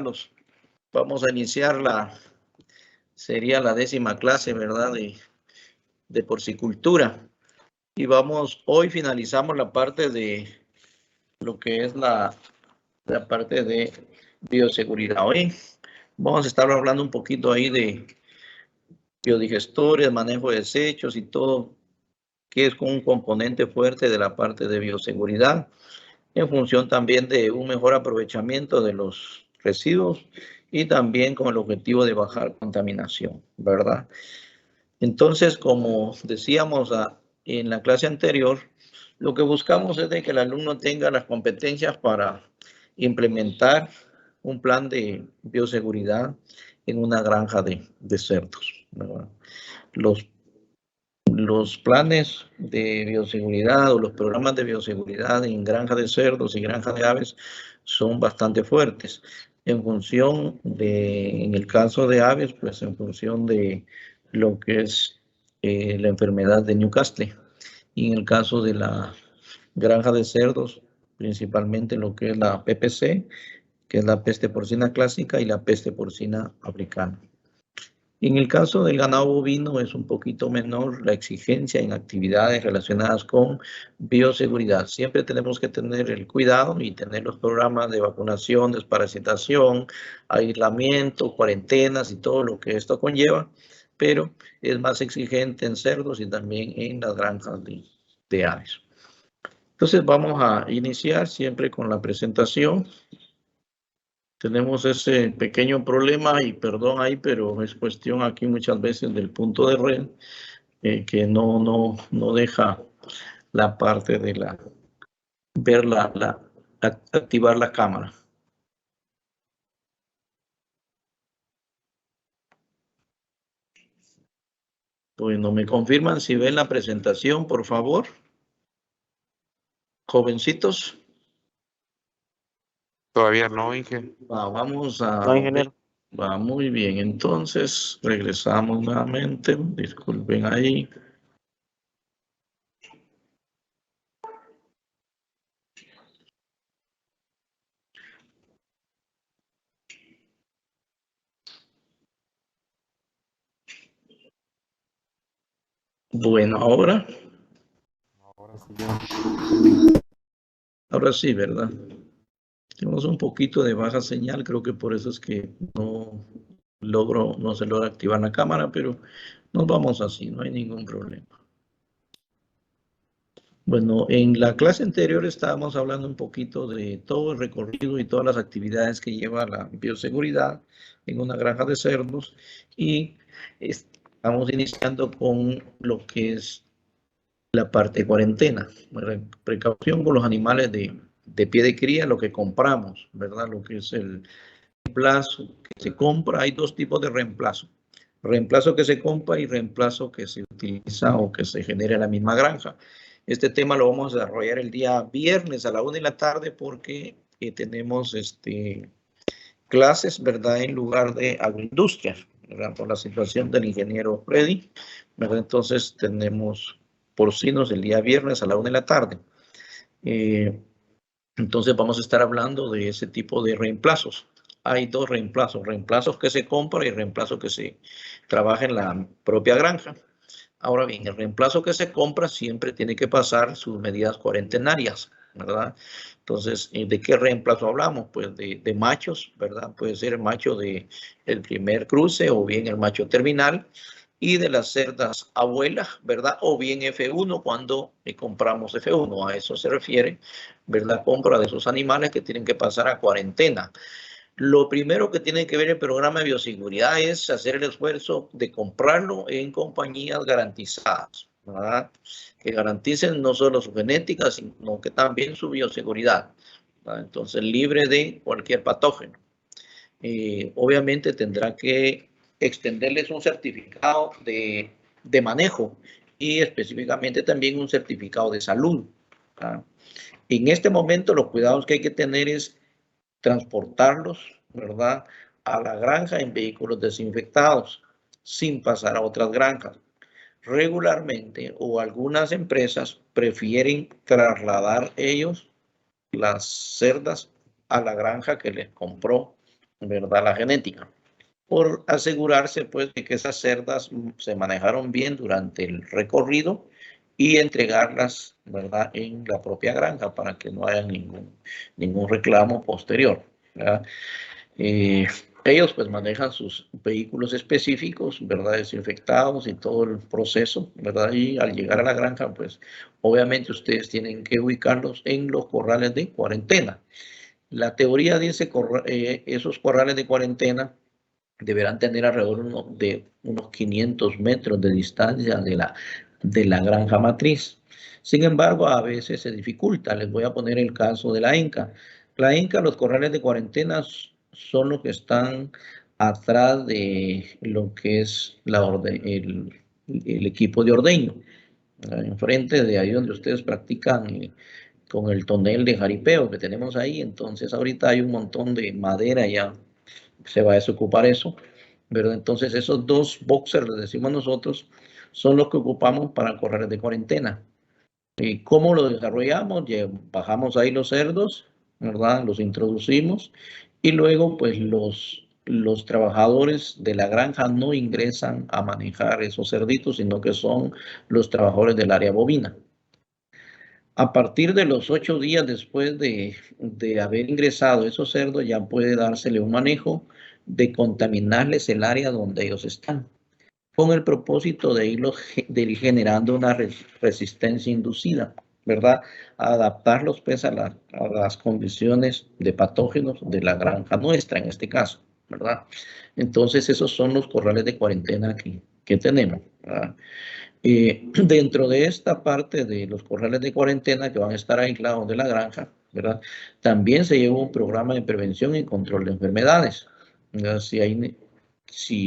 Carlos. Vamos a iniciar sería la 10ª clase, ¿verdad? De porcicultura. Y hoy finalizamos la parte de lo que es la parte de bioseguridad. Hoy vamos a estar hablando un poquito ahí de biodigestores, manejo de desechos y todo, que es un componente fuerte de la parte de bioseguridad, en función también de un mejor aprovechamiento de los residuos y también con el objetivo de bajar contaminación, ¿verdad? Entonces, como decíamos en la clase anterior, lo que buscamos es de que el alumno tenga las competencias para implementar un plan de bioseguridad en una granja de cerdos, ¿verdad? Los planes de bioseguridad o los programas de bioseguridad en granja de cerdos y granja de aves son bastante fuertes. En función en el caso de aves, pues en función de lo que es la enfermedad de Newcastle. Y en el caso de la granja de cerdos, principalmente lo que es la PPC, que es la peste porcina clásica, y la peste porcina africana. En el caso del ganado bovino es un poquito menor la exigencia en actividades relacionadas con bioseguridad. Siempre tenemos que tener el cuidado y tener los programas de vacunación, desparasitación, aislamiento, cuarentenas y todo lo que esto conlleva, pero es más exigente en cerdos y también en las granjas de aves. Entonces vamos a iniciar siempre con la presentación. Tenemos ese pequeño problema y perdón ahí, pero es cuestión aquí muchas veces del punto de red que no deja la parte de activar la cámara. Bueno, me confirman si ven la presentación, por favor. Jovencitos. Todavía no, ingeniero. Vamos a... No, ingeniero. Va muy bien, entonces regresamos nuevamente. Disculpen ahí. Bueno, ahora. Ahora sí, ¿verdad? Tenemos un poquito de baja señal, creo que por eso es que no se logra activar la cámara, pero nos vamos así, no hay ningún problema. Bueno, en la clase anterior estábamos hablando un poquito de todo el recorrido y todas las actividades que lleva la bioseguridad en una granja de cerdos y estamos iniciando con lo que es la parte de cuarentena, precaución con los animales de pie de cría, lo que compramos, ¿verdad? Lo que es el reemplazo que se compra. Hay dos tipos de reemplazo. Reemplazo que se compra y reemplazo que se utiliza o que se genera en la misma granja. Este tema lo vamos a desarrollar el día viernes a la 1 de la tarde porque tenemos clases, ¿verdad? En lugar de agroindustria, ¿verdad? Por la situación del ingeniero Freddy, ¿verdad? Entonces tenemos porcinos el día viernes a la 1 de la tarde. Entonces vamos a estar hablando de ese tipo de reemplazos. Hay dos reemplazos que se compran y reemplazos que se trabaja en la propia granja. Ahora bien, el reemplazo que se compra siempre tiene que pasar sus medidas cuarentenarias, ¿verdad? Entonces, ¿de qué reemplazo hablamos? Pues de machos, ¿verdad? Puede ser el macho del primer cruce o bien el macho terminal, y de las cerdas abuelas, ¿verdad? O bien F1 cuando compramos F1, a eso se refiere, ¿verdad? Compra de esos animales que tienen que pasar a cuarentena. Lo primero que tiene que ver el programa de bioseguridad es hacer el esfuerzo de comprarlo en compañías garantizadas, ¿verdad? Que garanticen no solo su genética, sino que también su bioseguridad, ¿verdad? Entonces, libre de cualquier patógeno. Obviamente tendrá que extenderles un certificado de manejo y específicamente también un certificado de salud, ¿verdad? En este momento los cuidados que hay que tener es transportarlos, ¿verdad?, a la granja en vehículos desinfectados, sin pasar a otras granjas. Regularmente, o algunas empresas prefieren trasladar ellos las cerdas a la granja que les compró ¿verdad? La genética, por asegurarse pues de que esas cerdas se manejaron bien durante el recorrido y entregarlas, ¿verdad?, en la propia granja para que no haya ningún reclamo posterior, ¿verdad? Ellos pues manejan sus vehículos específicos, ¿verdad?, desinfectados y todo el proceso, ¿verdad? Y al llegar a la granja, pues obviamente ustedes tienen que ubicarlos en los corrales de cuarentena. La teoría dice que esos corrales de cuarentena deberán tener alrededor de unos 500 metros de distancia de la granja matriz. Sin embargo, a veces se dificulta. Les voy a poner el caso de la Inca. La Inca, los corrales de cuarentena son los que están atrás de lo que es el equipo de ordeño. Enfrente de ahí donde ustedes practican con el tonel de jaripeo que tenemos ahí. Entonces ahorita hay un montón de madera, ya se va a desocupar eso, ¿verdad? Entonces esos dos boxers, les decimos nosotros, son los que ocupamos para correr de cuarentena. ¿Y cómo lo desarrollamos? Bajamos ahí los cerdos, ¿verdad? Los introducimos y luego pues los trabajadores de la granja no ingresan a manejar esos cerditos, sino que son los trabajadores del área bovina. A partir de los 8 días después de haber ingresado esos cerdos, ya puede dársele un manejo de contaminarles el área donde ellos están, con el propósito de ir generando una resistencia inducida, ¿verdad? Adaptarlos pues a las condiciones de patógenos de la granja nuestra, en este caso, ¿verdad? Entonces, esos son los corrales de cuarentena que tenemos, ¿verdad? Dentro de esta parte de los corrales de cuarentena que van a estar aislados de la granja, ¿verdad? También se lleva un programa de prevención y control de enfermedades, ¿verdad? Si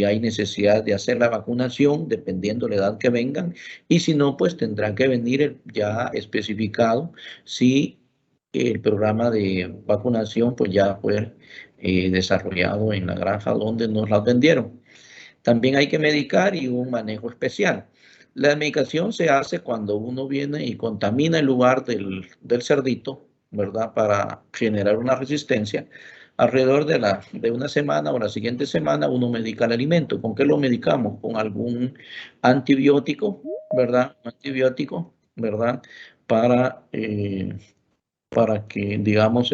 hay necesidad de hacer la vacunación, dependiendo de la edad que vengan, y si no, pues tendrán que venir ya especificado si el programa de vacunación pues ya fue desarrollado en la granja donde nos las vendieron. También hay que medicar y un manejo especial. La medicación se hace cuando uno viene y contamina el lugar del cerdito, ¿verdad? Para generar una resistencia. Alrededor de una semana o la siguiente semana uno medica el alimento. ¿Con qué lo medicamos? Con algún antibiótico, ¿verdad? Antibiótico, ¿verdad? Para que, digamos,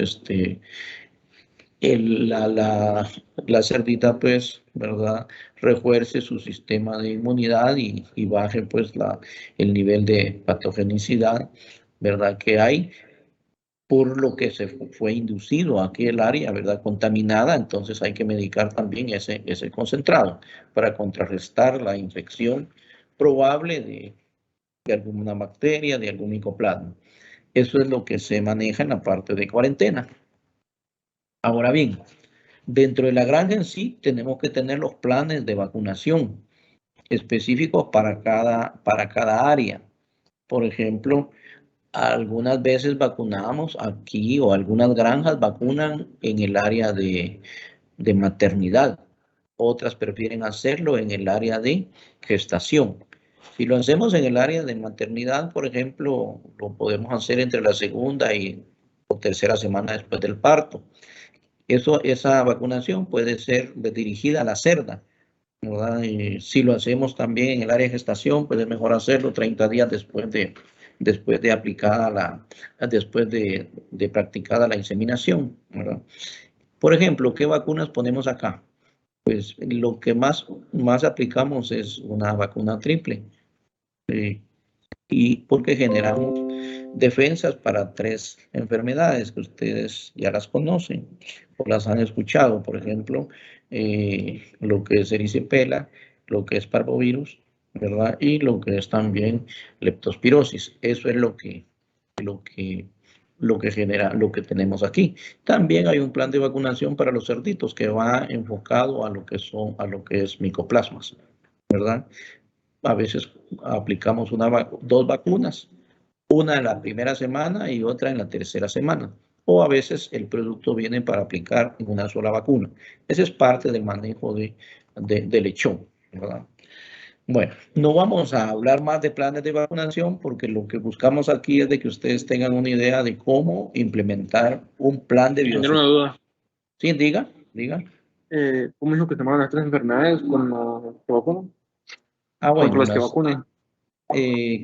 la cerdita, pues, ¿verdad?, refuerce su sistema de inmunidad y baje, pues, el nivel de patogenicidad, ¿verdad?, que hay por lo que se fue inducido a aquel área, ¿verdad?, contaminada. Entonces hay que medicar también ese concentrado para contrarrestar la infección probable de alguna bacteria, de algún micoplasma. Eso es lo que se maneja en la parte de cuarentena. Ahora bien, dentro de la granja en sí tenemos que tener los planes de vacunación específicos para cada área. Por ejemplo, algunas veces vacunamos aquí o algunas granjas vacunan en el área de maternidad. Otras prefieren hacerlo en el área de gestación. Si lo hacemos en el área de maternidad, por ejemplo, lo podemos hacer entre la segunda o tercera semana después del parto. Esa vacunación puede ser dirigida a la cerda, ¿verdad? Y si lo hacemos también en el área de gestación, pues es mejor hacerlo 30 días después de aplicada después de practicada la inseminación, ¿verdad? Por ejemplo, ¿qué vacunas ponemos acá? Pues lo que más aplicamos es una vacuna triple. Y porque generamos defensas para 3 enfermedades que ustedes ya las conocen o las han escuchado, por ejemplo, lo que es erisipela, lo que es parvovirus, ¿verdad? Y lo que es también leptospirosis. Eso es lo que genera, lo que tenemos aquí. También hay un plan de vacunación para los cerditos que va enfocado a lo que es micoplasmas, ¿verdad? A veces aplicamos 2 vacunas, una en la primera semana y otra en la tercera semana. O a veces el producto viene para aplicar en una sola vacuna. Ese es parte del manejo de lechón, ¿verdad? Bueno, no vamos a hablar más de planes de vacunación porque lo que buscamos aquí es de que ustedes tengan una idea de cómo implementar un plan de bioseguridad. Sí, diga. ¿cómo dijo que se llamaban las 3 enfermedades con las que vacunan? Contra Bueno, las que vacunan.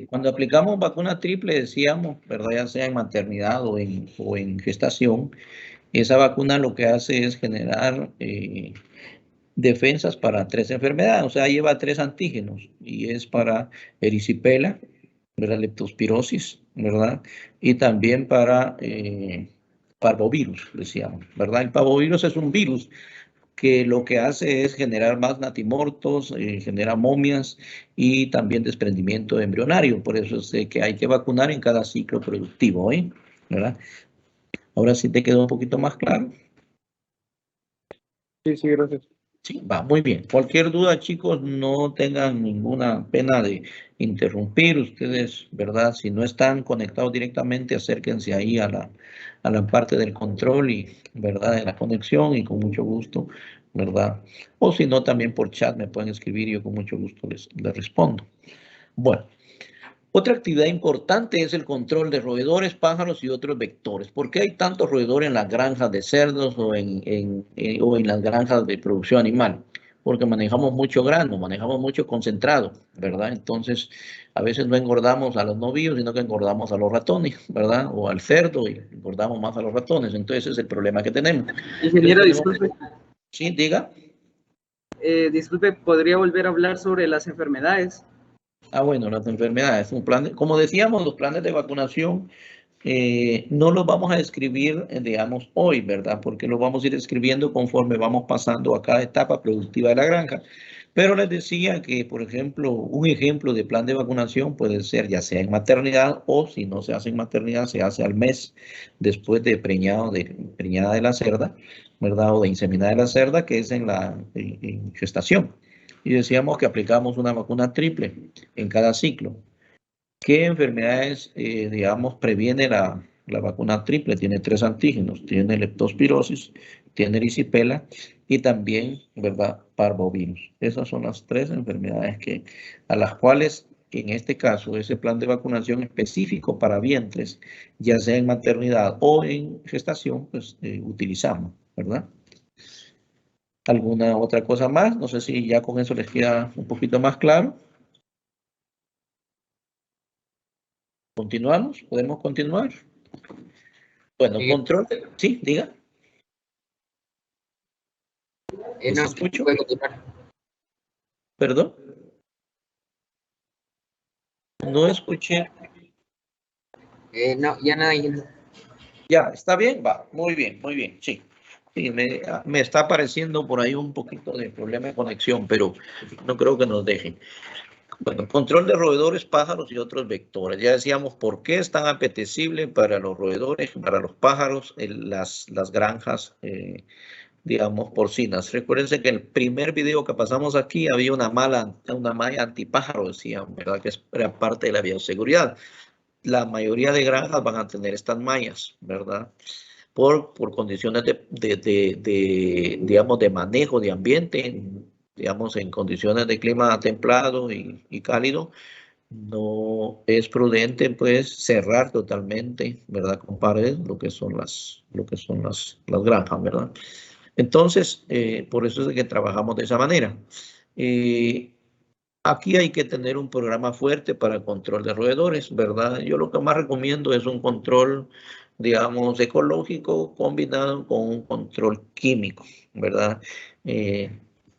cuando aplicamos vacuna triple, decíamos, ¿verdad? Ya sea en maternidad o en gestación, esa vacuna lo que hace es generar defensas para 3 enfermedades, o sea, lleva 3 antígenos y es para erisipela, ¿verdad? Leptospirosis, ¿verdad? Y también para parvovirus, decíamos, ¿verdad? El parvovirus es un virus que lo que hace es generar más natimortos, genera momias y también desprendimiento embrionario. Por eso es que hay que vacunar en cada ciclo productivo, ¿eh? ¿Verdad? Ahora sí te quedó un poquito más claro. Sí, sí, gracias. Sí, va muy bien. Cualquier duda, chicos, no tengan ninguna pena de interrumpir. Ustedes, ¿verdad? Si no están conectados directamente, acérquense ahí a la parte del control y, ¿verdad? De la conexión y con mucho gusto, ¿verdad? O si no, también por chat me pueden escribir y yo con mucho gusto les respondo. Bueno. Otra actividad importante es el control de roedores, pájaros y otros vectores. ¿Por qué hay tantos roedores en las granjas de cerdos o o en las granjas de producción animal? Porque manejamos mucho grano, manejamos mucho concentrado, ¿verdad? Entonces, a veces no engordamos a los novillos, sino que engordamos a los ratones, ¿verdad? O al cerdo y engordamos más a los ratones. Entonces, ese es el problema que tenemos. Entonces, Ingeniero, disculpe. Sí, diga. Disculpe, ¿podría volver a hablar sobre las enfermedades? Bueno, las enfermedades, un plan como decíamos, los planes de vacunación no los vamos a escribir, digamos, hoy, ¿verdad? Porque los vamos a ir escribiendo conforme vamos pasando a cada etapa productiva de la granja. Pero les decía que, por ejemplo, un ejemplo de plan de vacunación puede ser ya sea en maternidad o si no se hace en maternidad, se hace al mes después de preñada de la cerda, ¿verdad? O de inseminada de la cerda, que es en gestación. Y decíamos que aplicamos una vacuna triple en cada ciclo. ¿Qué enfermedades, digamos, previene la vacuna triple? Tiene 3 antígenos, tiene leptospirosis, tiene erisipela y también, ¿verdad?, parvovirus. Esas son las 3 enfermedades a las cuales, en este caso, ese plan de vacunación específico para vientres, ya sea en maternidad o en gestación, pues utilizamos, ¿verdad? ¿Alguna otra cosa más? No sé si ya con eso les queda un poquito más claro. ¿Continuamos? ¿Podemos continuar? Bueno, control. Sí, diga. No, ¿Escucho? puede continuar. ¿Perdón? No escuché. No, ya nada. Ya, ¿está bien? Va, muy bien, sí. Sí, me está apareciendo por ahí un poquito de problema de conexión, pero no creo que nos dejen. Bueno, control de roedores, pájaros y otros vectores. Ya decíamos por qué es tan apetecible para los roedores, para los pájaros, las granjas, digamos, porcinas. Recuérdense que el primer video que pasamos aquí había una malla antipájaro, decían, ¿verdad? Que era parte de la bioseguridad. La mayoría de granjas van a tener estas mallas, ¿verdad? Por condiciones digamos, de manejo de ambiente, digamos, en condiciones de clima templado y cálido, no es prudente, pues, cerrar totalmente, ¿verdad? Con paredes, lo que son las granjas, ¿verdad? Entonces, por eso es que trabajamos de esa manera. Aquí hay que tener un programa fuerte para el control de roedores, ¿verdad? Yo lo que más recomiendo es un control, digamos, ecológico combinado con un control químico, ¿verdad?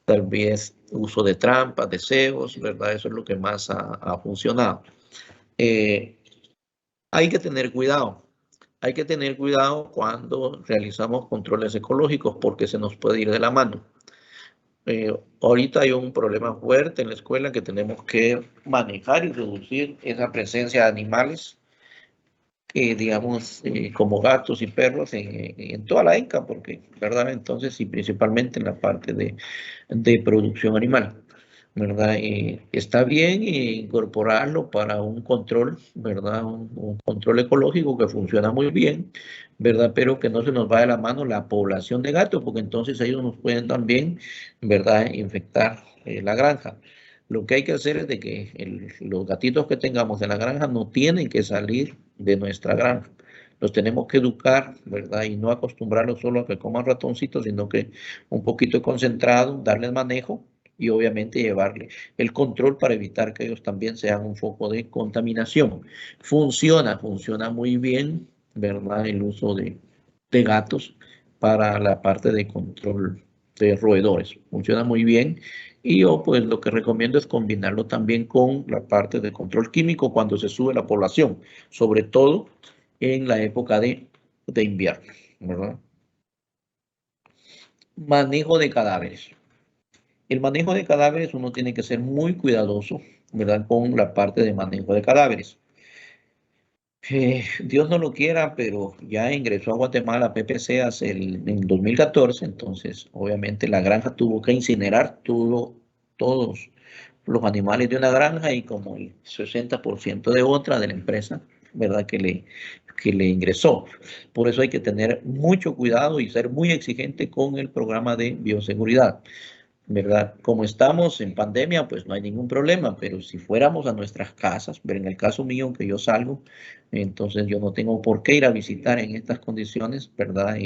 Tal vez uso de trampas, de cebos, ¿verdad? Eso es lo que más ha funcionado. Hay que tener cuidado. Hay que tener cuidado cuando realizamos controles ecológicos porque se nos puede ir de la mano. Ahorita hay un problema fuerte en la escuela que tenemos que manejar y reducir esa presencia de animales, digamos, como gatos y perros en toda la ENCA, porque, ¿verdad? Entonces, y principalmente en la parte de producción animal, ¿verdad? Está bien incorporarlo para un control, ¿verdad? Un control ecológico que funciona muy bien, ¿verdad? Pero que no se nos va de la mano la población de gatos, porque entonces ellos nos pueden también, ¿verdad?, infectar la granja. Lo que hay que hacer es de que los gatitos que tengamos en la granja no tienen que salir de nuestra granja. los tenemos que educar, ¿verdad? Y no acostumbrarlos solo a que coman ratoncitos, sino que un poquito concentrado, darles manejo y obviamente llevarle el control para evitar que ellos también sean un foco de contaminación. Funciona muy bien, ¿verdad? El uso de gatos para la parte de control de roedores. Funciona muy bien. Y yo pues lo que recomiendo es combinarlo también con la parte de control químico cuando se sube la población, sobre todo en la época de invierno, ¿verdad? Manejo de cadáveres. El manejo de cadáveres uno tiene que ser muy cuidadoso, ¿verdad? Con la parte de manejo de cadáveres. Dios no lo quiera, pero ya ingresó a Guatemala PPC en 2014, entonces obviamente la granja tuvo que incinerar todos los animales de una granja y como el 60% de otra de la empresa, ¿verdad? Que le ingresó. Por eso hay que tener mucho cuidado y ser muy exigente con el programa de bioseguridad, ¿verdad? Como estamos en pandemia, pues no hay ningún problema, pero si fuéramos a nuestras casas, pero en el caso mío que yo salgo, entonces yo no tengo por qué ir a visitar en estas condiciones, ¿verdad?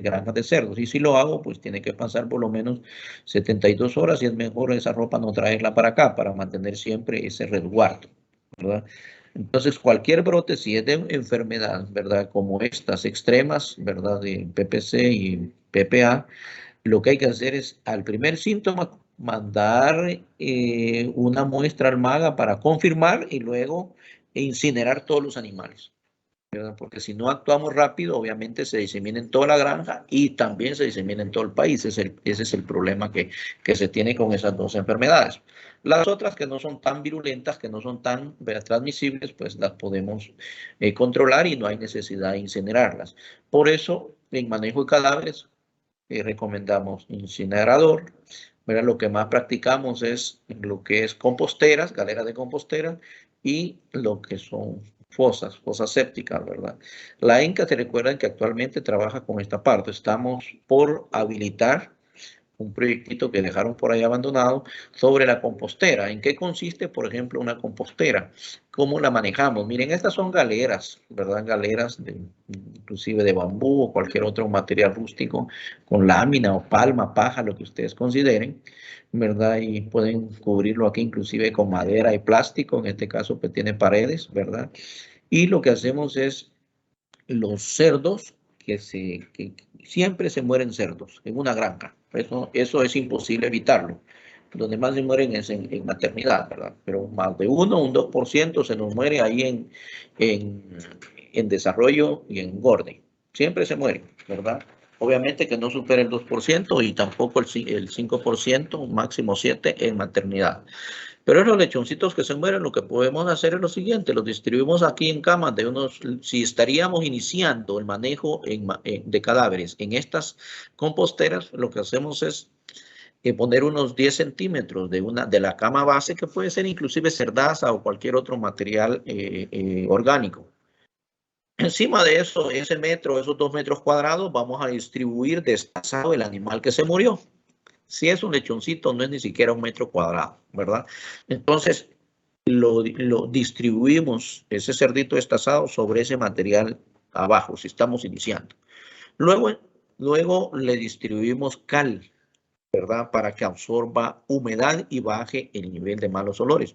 Granjas de cerdos. Y si lo hago, pues tiene que pasar por lo menos 72 horas y es mejor esa ropa no traerla para acá, para mantener siempre ese resguardo, ¿verdad? Entonces, cualquier brote, si es de enfermedad, ¿verdad? Como estas extremas, ¿verdad? De PPC y PPA, lo que hay que hacer es al primer síntoma mandar una muestra al MAGA para confirmar y luego incinerar todos los animales, ¿verdad? Porque si no actuamos rápido, obviamente se disemina en toda la granja y también se disemina en todo el país. Ese es el problema que se tiene con esas dos enfermedades. Las otras que no son tan virulentas, que no son tan transmisibles, pues las podemos controlar y no hay necesidad de incinerarlas. Por eso, en manejo de cadáveres, recomendamos incinerador, ¿verdad? Lo que más practicamos es lo que es composteras, galeras de compostera y lo que son fosas sépticas, ¿verdad? La ENCA, te recuerdan que actualmente trabaja con esta parte. Estamos por habilitar un proyectito que dejaron por ahí abandonado sobre la compostera. ¿En qué consiste, por ejemplo, una compostera? ¿Cómo la manejamos? Miren, estas son galeras, ¿verdad? Galeras inclusive de bambú o cualquier otro material rústico con lámina o palma, paja, lo que ustedes consideren, ¿verdad? Y pueden cubrirlo aquí inclusive con madera y plástico. En este caso, pues tiene paredes, ¿verdad? Y lo que hacemos es los cerdos que siempre se mueren cerdos en una granja. Eso es imposible evitarlo. Donde más se mueren es en maternidad, ¿verdad? Pero más de un 2% se nos muere ahí en desarrollo y en engorde. Siempre se mueren, ¿verdad? Obviamente que no supera el 2% y tampoco el 5%, máximo 7% en maternidad. Pero los lechoncitos que se mueren, lo que podemos hacer es lo siguiente, los distribuimos aquí en camas de unos, si estaríamos iniciando el manejo de cadáveres en estas composteras, lo que hacemos es poner unos 10 centímetros de la cama base, que puede ser inclusive cerdaza o cualquier otro material orgánico. Encima de eso, ese metro, esos 2 metros cuadrados, vamos a distribuir destazado el animal que se murió. Si es un lechoncito, no es ni siquiera 1 metro cuadrado, ¿verdad? Entonces, lo distribuimos, ese cerdito destazado, sobre ese material abajo, si estamos iniciando. Luego le distribuimos cal, ¿verdad? Para que absorba humedad y baje el nivel de malos olores.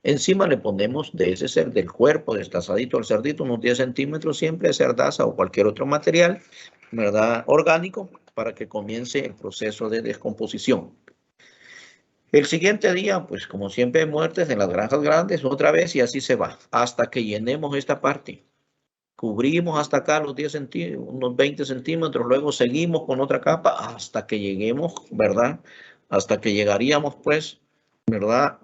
Encima le ponemos del cuerpo destazadito al cerdito, unos 10 centímetros siempre de cerdaza o cualquier otro material, ¿verdad? Orgánico, para que comience el proceso de descomposición. El siguiente día, pues como siempre, muertes en las granjas grandes, otra vez, y así se va, hasta que llenemos esta parte. Cubrimos hasta acá los 10 centímetros, unos 20 centímetros, luego seguimos con otra capa hasta que lleguemos, ¿verdad? Hasta que llegaríamos, pues, ¿verdad?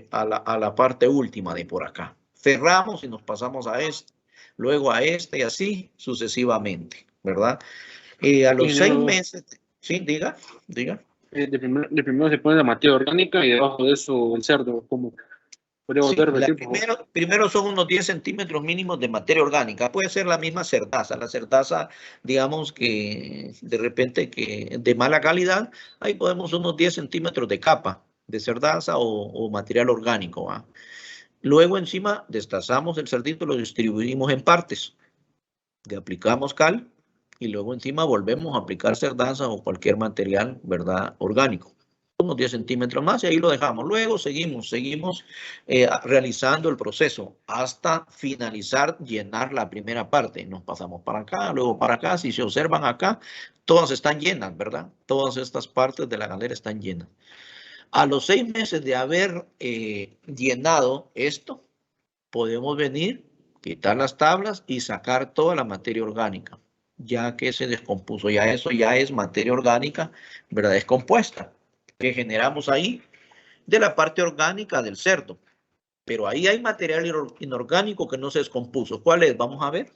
A la parte última de por acá. Cerramos y nos pasamos a este, luego a este y así sucesivamente, ¿verdad? A los 6 meses, sí, diga. De primero se pone la materia orgánica y debajo de eso el cerdo, ¿cómo? Sí, primero son unos 10 centímetros mínimos de materia orgánica. Puede ser la misma cerdaza. La cerdaza, digamos que de repente que de mala calidad, ahí podemos unos 10 centímetros de capa de cerdaza o material orgánico, ¿va? Luego encima destazamos el cerdito, lo distribuimos en partes. Le aplicamos cal y luego encima volvemos a aplicar cerdaza o cualquier material, ¿verdad? Orgánico. Unos 10 centímetros más y ahí lo dejamos. Luego seguimos realizando el proceso hasta finalizar, llenar la primera parte. Nos pasamos para acá, luego para acá. Si se observan acá, todas están llenas, ¿verdad? Todas estas partes de la galera están llenas. A los 6 meses de haber llenado esto, podemos venir, quitar las tablas y sacar toda la materia orgánica, ya que se descompuso. Ya eso ya es materia orgánica, ¿verdad? Descompuesta, que generamos ahí de la parte orgánica del cerdo. Pero ahí hay material inorgánico que no se descompuso. ¿Cuál es? Vamos a ver.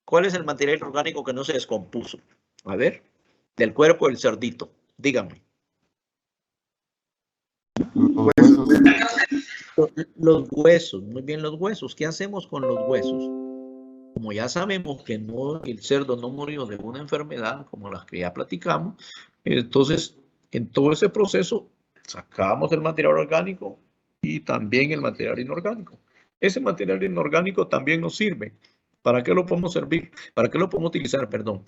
¿Cuál es el material orgánico que no se descompuso? A ver, del cuerpo del cerdito. Díganme. Los huesos, muy bien, los huesos. ¿Qué hacemos con los huesos? Como ya sabemos que no, el cerdo no murió de una enfermedad como las que ya platicamos, entonces en todo ese proceso sacamos el material orgánico y también el material inorgánico. Ese material inorgánico también nos sirve. ¿Para qué lo podemos servir? ¿Para qué lo podemos utilizar? Perdón.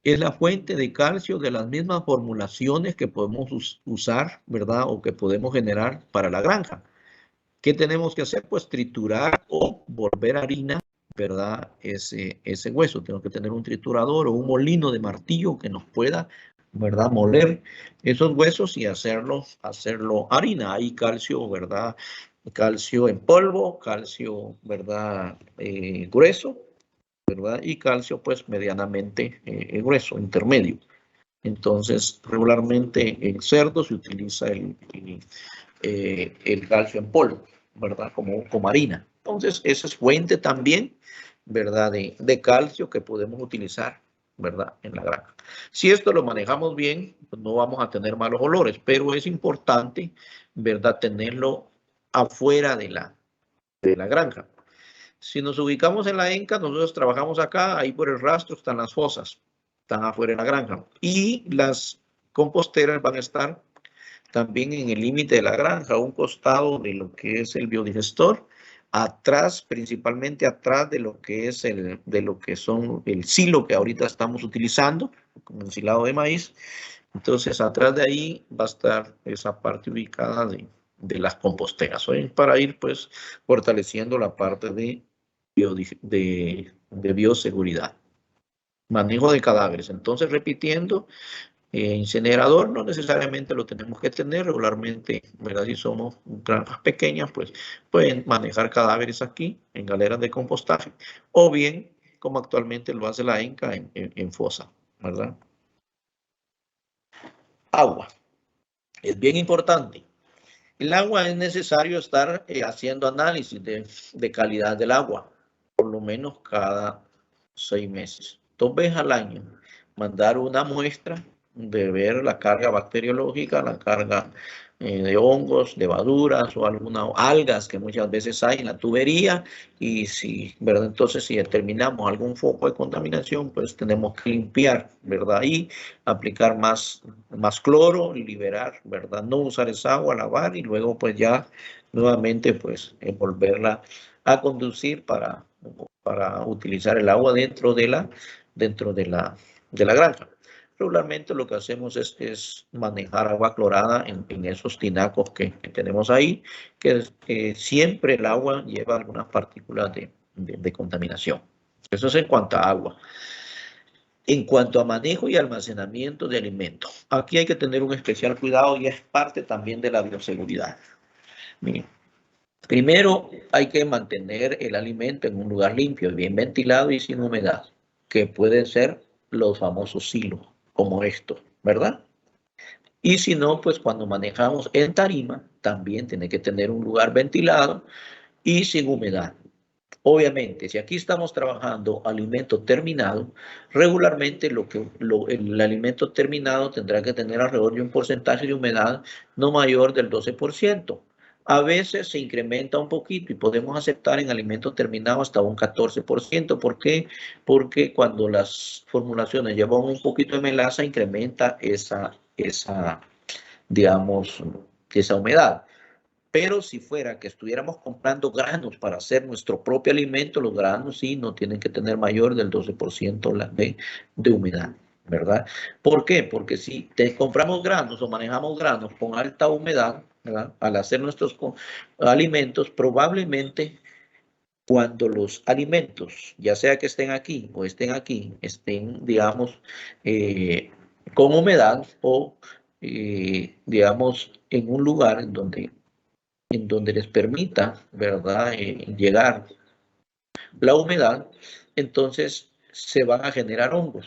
Es la fuente de calcio de las mismas formulaciones que podemos usar, ¿verdad? O que podemos generar para la granja. ¿Qué tenemos que hacer? Pues triturar o volver harina, ¿verdad? Ese hueso. Tenemos que tener un triturador o un molino de martillo que nos pueda, ¿verdad? Moler esos huesos y hacerlo harina. Hay calcio, ¿verdad? Calcio en polvo, calcio, ¿verdad? Grueso, ¿verdad? Y calcio, pues, medianamente grueso, intermedio. Entonces, regularmente en cerdo se utiliza el calcio en polvo, ¿verdad? Como harina. Entonces, esa es fuente también, ¿verdad? De calcio que podemos utilizar, ¿verdad? En la granja. Si esto lo manejamos bien, pues no vamos a tener malos olores, pero es importante, ¿verdad? Tenerlo afuera de la granja. Si nos ubicamos en la ENCA, nosotros trabajamos acá, ahí por el rastro están las fosas, están afuera de la granja. Y las composteras van a estar también en el límite de la granja, a un costado de lo que es el biodigestor, atrás, principalmente atrás de lo que es el silo que ahorita estamos utilizando, como ensilado de maíz. Entonces, atrás de ahí va a estar esa parte ubicada de las composteras, para ir pues fortaleciendo la parte de bioseguridad. Manejo de cadáveres. Entonces, repitiendo, incinerador no necesariamente lo tenemos que tener regularmente, ¿verdad? Si somos granjas pequeñas, pues pueden manejar cadáveres aquí en galeras de compostaje o bien, como actualmente lo hace la ENCA, en fosa, ¿verdad? Agua. Es bien importante. El agua es necesario estar haciendo análisis de calidad del agua, por lo menos cada 6 meses. 2 veces al año, mandar una muestra de ver la carga bacteriológica, la carga de hongos, levaduras o algunas algas que muchas veces hay en la tubería y si, ¿verdad? Entonces, si determinamos algún foco de contaminación, pues tenemos que limpiar, ¿verdad? Y aplicar más cloro, liberar, ¿verdad? No usar esa agua, lavar y luego pues ya nuevamente pues volverla a conducir para utilizar el agua dentro de la granja. Regularmente lo que hacemos es manejar agua clorada en esos tinacos que tenemos ahí, que siempre el agua lleva algunas partículas de contaminación. Eso es en cuanto a agua. En cuanto a manejo y almacenamiento de alimentos, aquí hay que tener un especial cuidado y es parte también de la bioseguridad. Miren, primero hay que mantener el alimento en un lugar limpio, bien ventilado y sin humedad, que pueden ser los famosos silos, como estos, ¿verdad? Y si no, pues cuando manejamos en tarima, también tiene que tener un lugar ventilado y sin humedad. Obviamente, si aquí estamos trabajando alimento terminado, regularmente el alimento terminado tendrá que tener alrededor de un porcentaje de humedad no mayor del 12%. A veces se incrementa un poquito y podemos aceptar en alimento terminado hasta un 14%. ¿Por qué? Porque cuando las formulaciones llevan un poquito de melaza, incrementa digamos, esa humedad. Pero si fuera que estuviéramos comprando granos para hacer nuestro propio alimento, los granos sí no tienen que tener mayor del 12% de humedad, ¿verdad? ¿Por qué? Porque si compramos granos o manejamos granos con alta humedad, ¿verdad? Al hacer nuestros alimentos, probablemente cuando los alimentos, ya sea que estén aquí o estén aquí, estén, digamos, con humedad o, digamos, en un lugar en donde les permita, ¿verdad?, llegar la humedad, entonces se van a generar hongos,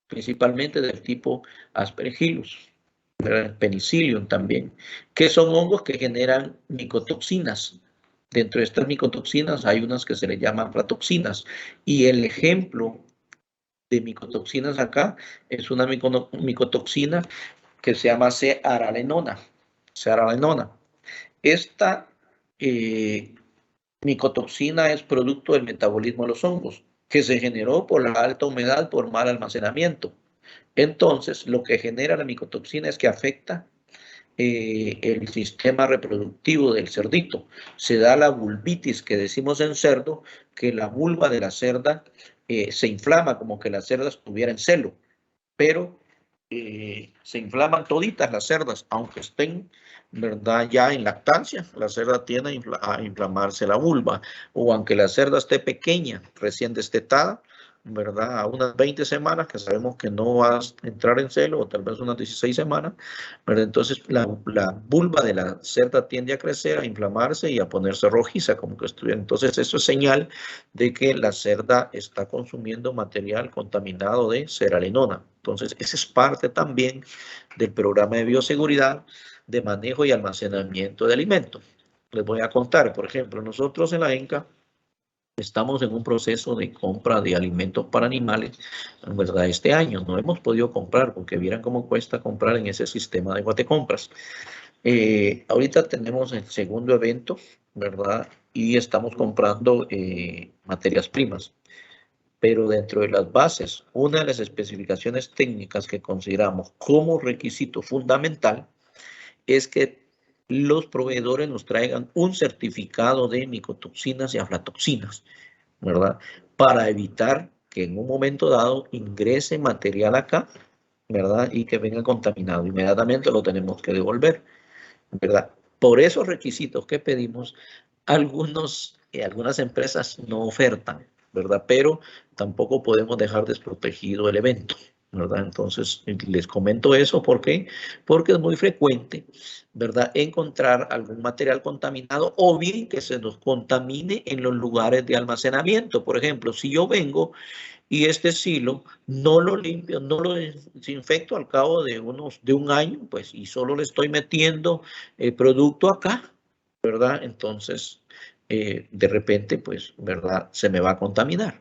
principalmente del tipo Aspergillus, Penicillium también, que son hongos que generan micotoxinas. Dentro de estas micotoxinas hay unas que se le llaman aflatoxinas, y el ejemplo de micotoxinas acá es una micotoxina que se llama C-aralenona. Esta micotoxina es producto del metabolismo de los hongos, que se generó por la alta humedad, por mal almacenamiento. Entonces, lo que genera la micotoxina es que afecta el sistema reproductivo del cerdito. Se da la vulvitis que decimos en cerdo, que la vulva de la cerda se inflama como que la cerda estuviera en celo, pero se inflaman toditas las cerdas, aunque estén, ¿verdad?, ya en lactancia, la cerda tiende a inflamarse la vulva, o aunque la cerda esté pequeña, recién destetada, ¿verdad?, a unas 20 semanas, que sabemos que no va a entrar en celo, o tal vez unas 16 semanas, ¿verdad? Entonces la vulva de la cerda tiende a crecer, a inflamarse y a ponerse rojiza, como que estuviera. Entonces eso es señal de que la cerda está consumiendo material contaminado de ceralenona. Entonces, esa es parte también del programa de bioseguridad de manejo y almacenamiento de alimentos. Les voy a contar, por ejemplo, nosotros en la ENCA estamos en un proceso de compra de alimentos para animales, ¿verdad? Este año no hemos podido comprar porque vieran cómo cuesta comprar en ese sistema de Guatecompras. Ahorita tenemos el segundo evento, ¿verdad? Y estamos comprando materias primas. Pero dentro de las bases, una de las especificaciones técnicas que consideramos como requisito fundamental es que los proveedores nos traigan un certificado de micotoxinas y aflatoxinas, ¿verdad? Para evitar que en un momento dado ingrese material acá, ¿verdad? Y que venga contaminado. Inmediatamente lo tenemos que devolver, ¿verdad? Por esos requisitos que pedimos, algunas empresas no ofertan, ¿verdad? Pero tampoco podemos dejar desprotegido el evento, ¿verdad? Entonces, les comento eso, ¿por qué? Porque es muy frecuente, ¿verdad?, encontrar algún material contaminado o bien que se nos contamine en los lugares de almacenamiento. Por ejemplo, si yo vengo y este silo no lo limpio, no lo desinfecto al cabo de un año, pues, y solo le estoy metiendo el producto acá, ¿verdad? Entonces, de repente, pues, ¿verdad?, se me va a contaminar,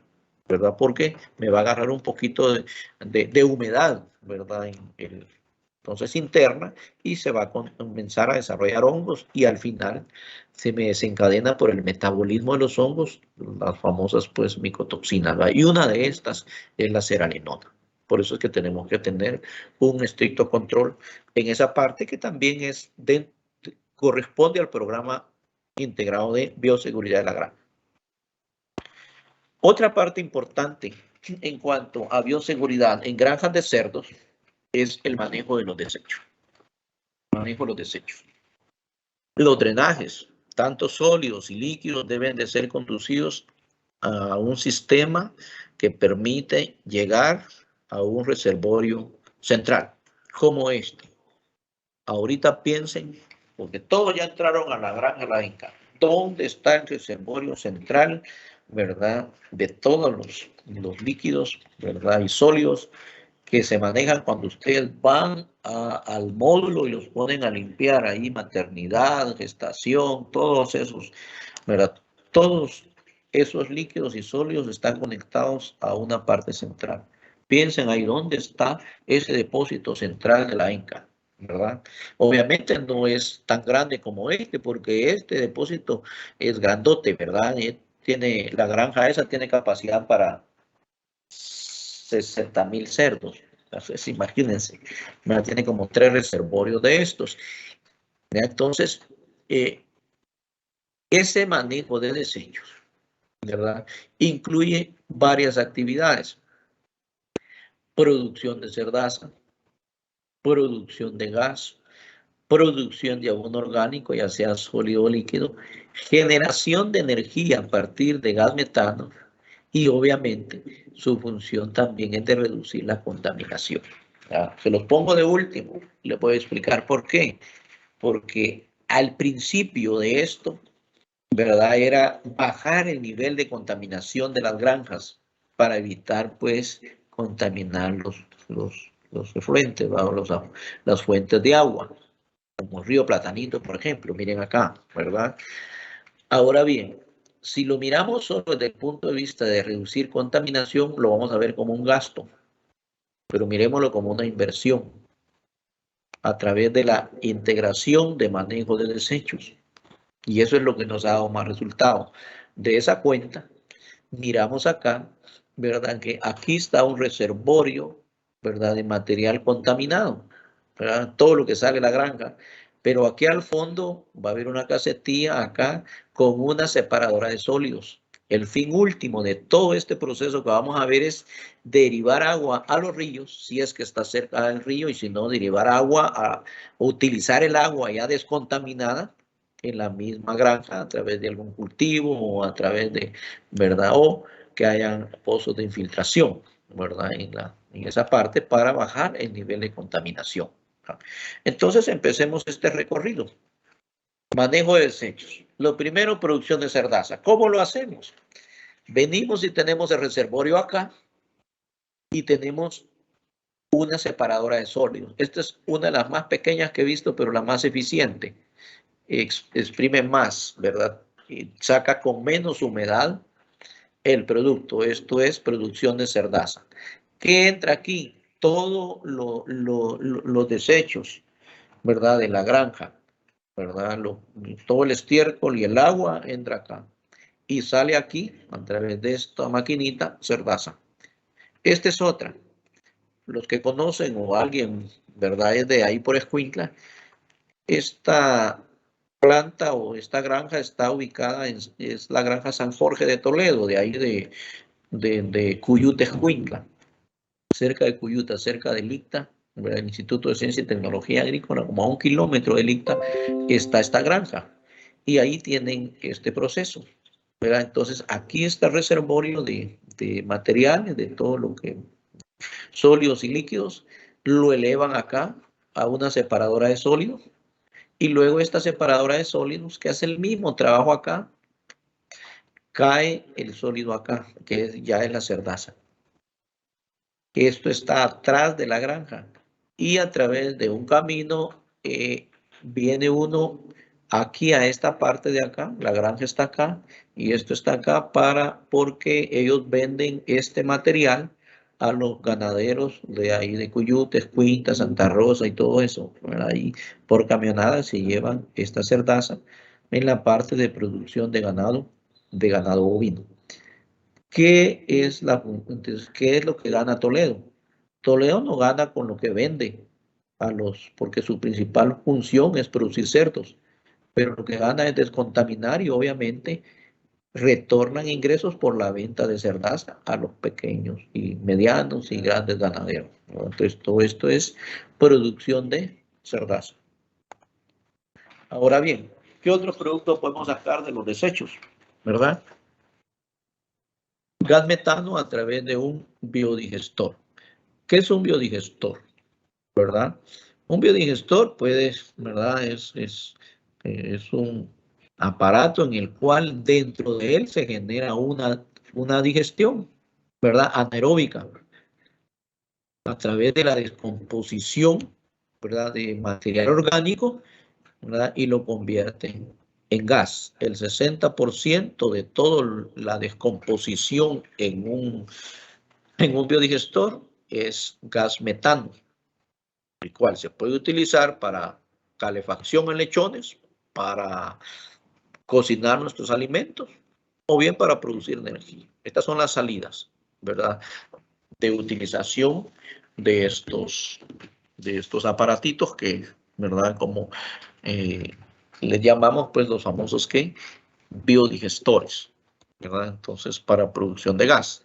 ¿verdad? Porque me va a agarrar un poquito de humedad, ¿verdad?, entonces interna, y se va a comenzar a desarrollar hongos y al final se me desencadena por el metabolismo de los hongos las famosas, pues, micotoxinas, ¿verdad? Y una de estas es la ceralenona. Por eso es que tenemos que tener un estricto control en esa parte que también corresponde al programa integrado de bioseguridad de la granja. Otra parte importante en cuanto a bioseguridad en granjas de cerdos es el manejo de los desechos. Los drenajes, tanto sólidos y líquidos, deben de ser conducidos a un sistema que permite llegar a un reservorio central, como este. Ahorita piensen, porque todos ya entraron a la granja de la ENCA. ¿Dónde está el reservorio central, verdad, de todos los líquidos, verdad, y sólidos que se manejan cuando ustedes van al módulo y los ponen a limpiar ahí, maternidad, gestación, todos esos, ¿verdad? Todos esos líquidos y sólidos están conectados a una parte central. Piensen ahí dónde está ese depósito central de la ENCA, ¿verdad? Obviamente no es tan grande como este, porque este depósito es grandote, ¿verdad? La granja esa tiene capacidad para 60,000 cerdos. Entonces, imagínense, tiene como 3 reservorios de estos. Entonces, Ese manejo de desechos, ¿verdad?, incluye varias actividades. Producción de cerdaza, producción de gas, producción de abono orgánico, ya sea sólido o líquido, generación de energía a partir de gas metano y obviamente su función también es de reducir la contaminación. ¿Ya? Se los pongo de último, les voy a explicar por qué. Porque al principio de esto, ¿verdad?, era bajar el nivel de contaminación de las granjas para evitar, pues, contaminar los efluentes, las fuentes de agua, como el río Platanito, por ejemplo. Miren acá, ¿verdad? Ahora bien, si lo miramos solo desde el punto de vista de reducir contaminación, lo vamos a ver como un gasto, pero miremoslo como una inversión a través de la integración de manejo de desechos. Y eso es lo que nos ha dado más resultados. De esa cuenta, miramos acá, ¿verdad?, que aquí está un reservorio, ¿verdad?, de material contaminado, ¿verdad?, todo lo que sale de la granja. Pero aquí al fondo va a haber una casetilla acá con una separadora de sólidos. El fin último de todo este proceso que vamos a ver es derivar agua a los ríos, si es que está cerca del río, y si no, derivar agua a utilizar el agua ya descontaminada en la misma granja a través de algún cultivo o a través de, ¿verdad?, o que hayan pozos de infiltración, ¿verdad?, en esa parte para bajar el nivel de contaminación. Entonces empecemos este recorrido. Manejo de desechos. Lo primero, producción de cerdaza. ¿Cómo lo hacemos? Venimos y tenemos el reservorio acá y tenemos una separadora de sólidos. Esta es una de las más pequeñas que he visto, pero la más eficiente. Exprime más, ¿verdad? Y saca con menos humedad el producto. Esto es producción de cerdaza. ¿Qué entra aquí? Todos los desechos, ¿verdad?, de la granja, ¿verdad? Todo el estiércol y el agua entra acá. Y sale aquí, a través de esta maquinita, cerdaza. Esta es otra. Los que conocen o alguien, ¿verdad?, es de ahí por Escuintla, esta planta o esta granja está ubicada es la granja San Jorge de Toledo, de ahí de Cuyuta, Escuintla, cerca de Cuyuta, cerca de Licta, el Instituto de Ciencia y Tecnología Agrícola, como a 1 kilómetro de Licta, está esta granja. Y ahí tienen este proceso, ¿verdad? Entonces, aquí está el reservorio de materiales, de todo lo que sólidos y líquidos, lo elevan acá a una separadora de sólidos. Y luego esta separadora de sólidos, que hace el mismo trabajo acá, cae el sólido acá, que ya es la cerdaza. Esto está atrás de la granja. Y a través de un camino viene uno aquí a esta parte de acá. La granja está acá y esto está acá porque ellos venden este material a los ganaderos de ahí de Cuyuta, Escuintla, Santa Rosa y todo eso. Ahí por camionada se llevan esta cerdaza en la parte de producción de ganado bovino. ¿Qué es entonces, qué es lo que gana Toledo? Toledo no gana con lo que vende porque su principal función es producir cerdos, pero lo que gana es descontaminar y obviamente retornan ingresos por la venta de cerdaza a los pequeños y medianos y grandes ganaderos, ¿no? Entonces, todo esto es producción de cerdaza. Ahora bien, ¿qué otros productos podemos sacar de los desechos? ¿Verdad? Gas metano a través de un biodigestor. ¿Qué es un biodigestor? ¿Verdad? Un biodigestor ¿verdad? Es un aparato en el cual dentro de él se genera una digestión, ¿verdad?, anaeróbica, a través de la descomposición, ¿verdad?, de material orgánico, ¿verdad?, y lo convierte en gas. El 60% de toda la descomposición en un biodigestor es gas metano, el cual se puede utilizar para calefacción en lechones, para cocinar nuestros alimentos o bien para producir energía. Estas son las salidas, ¿verdad?, de utilización de estos aparatitos que, ¿verdad?, como les llamamos, pues, los famosos ¿qué? biodigestores, ¿verdad? Entonces, para producción de gas.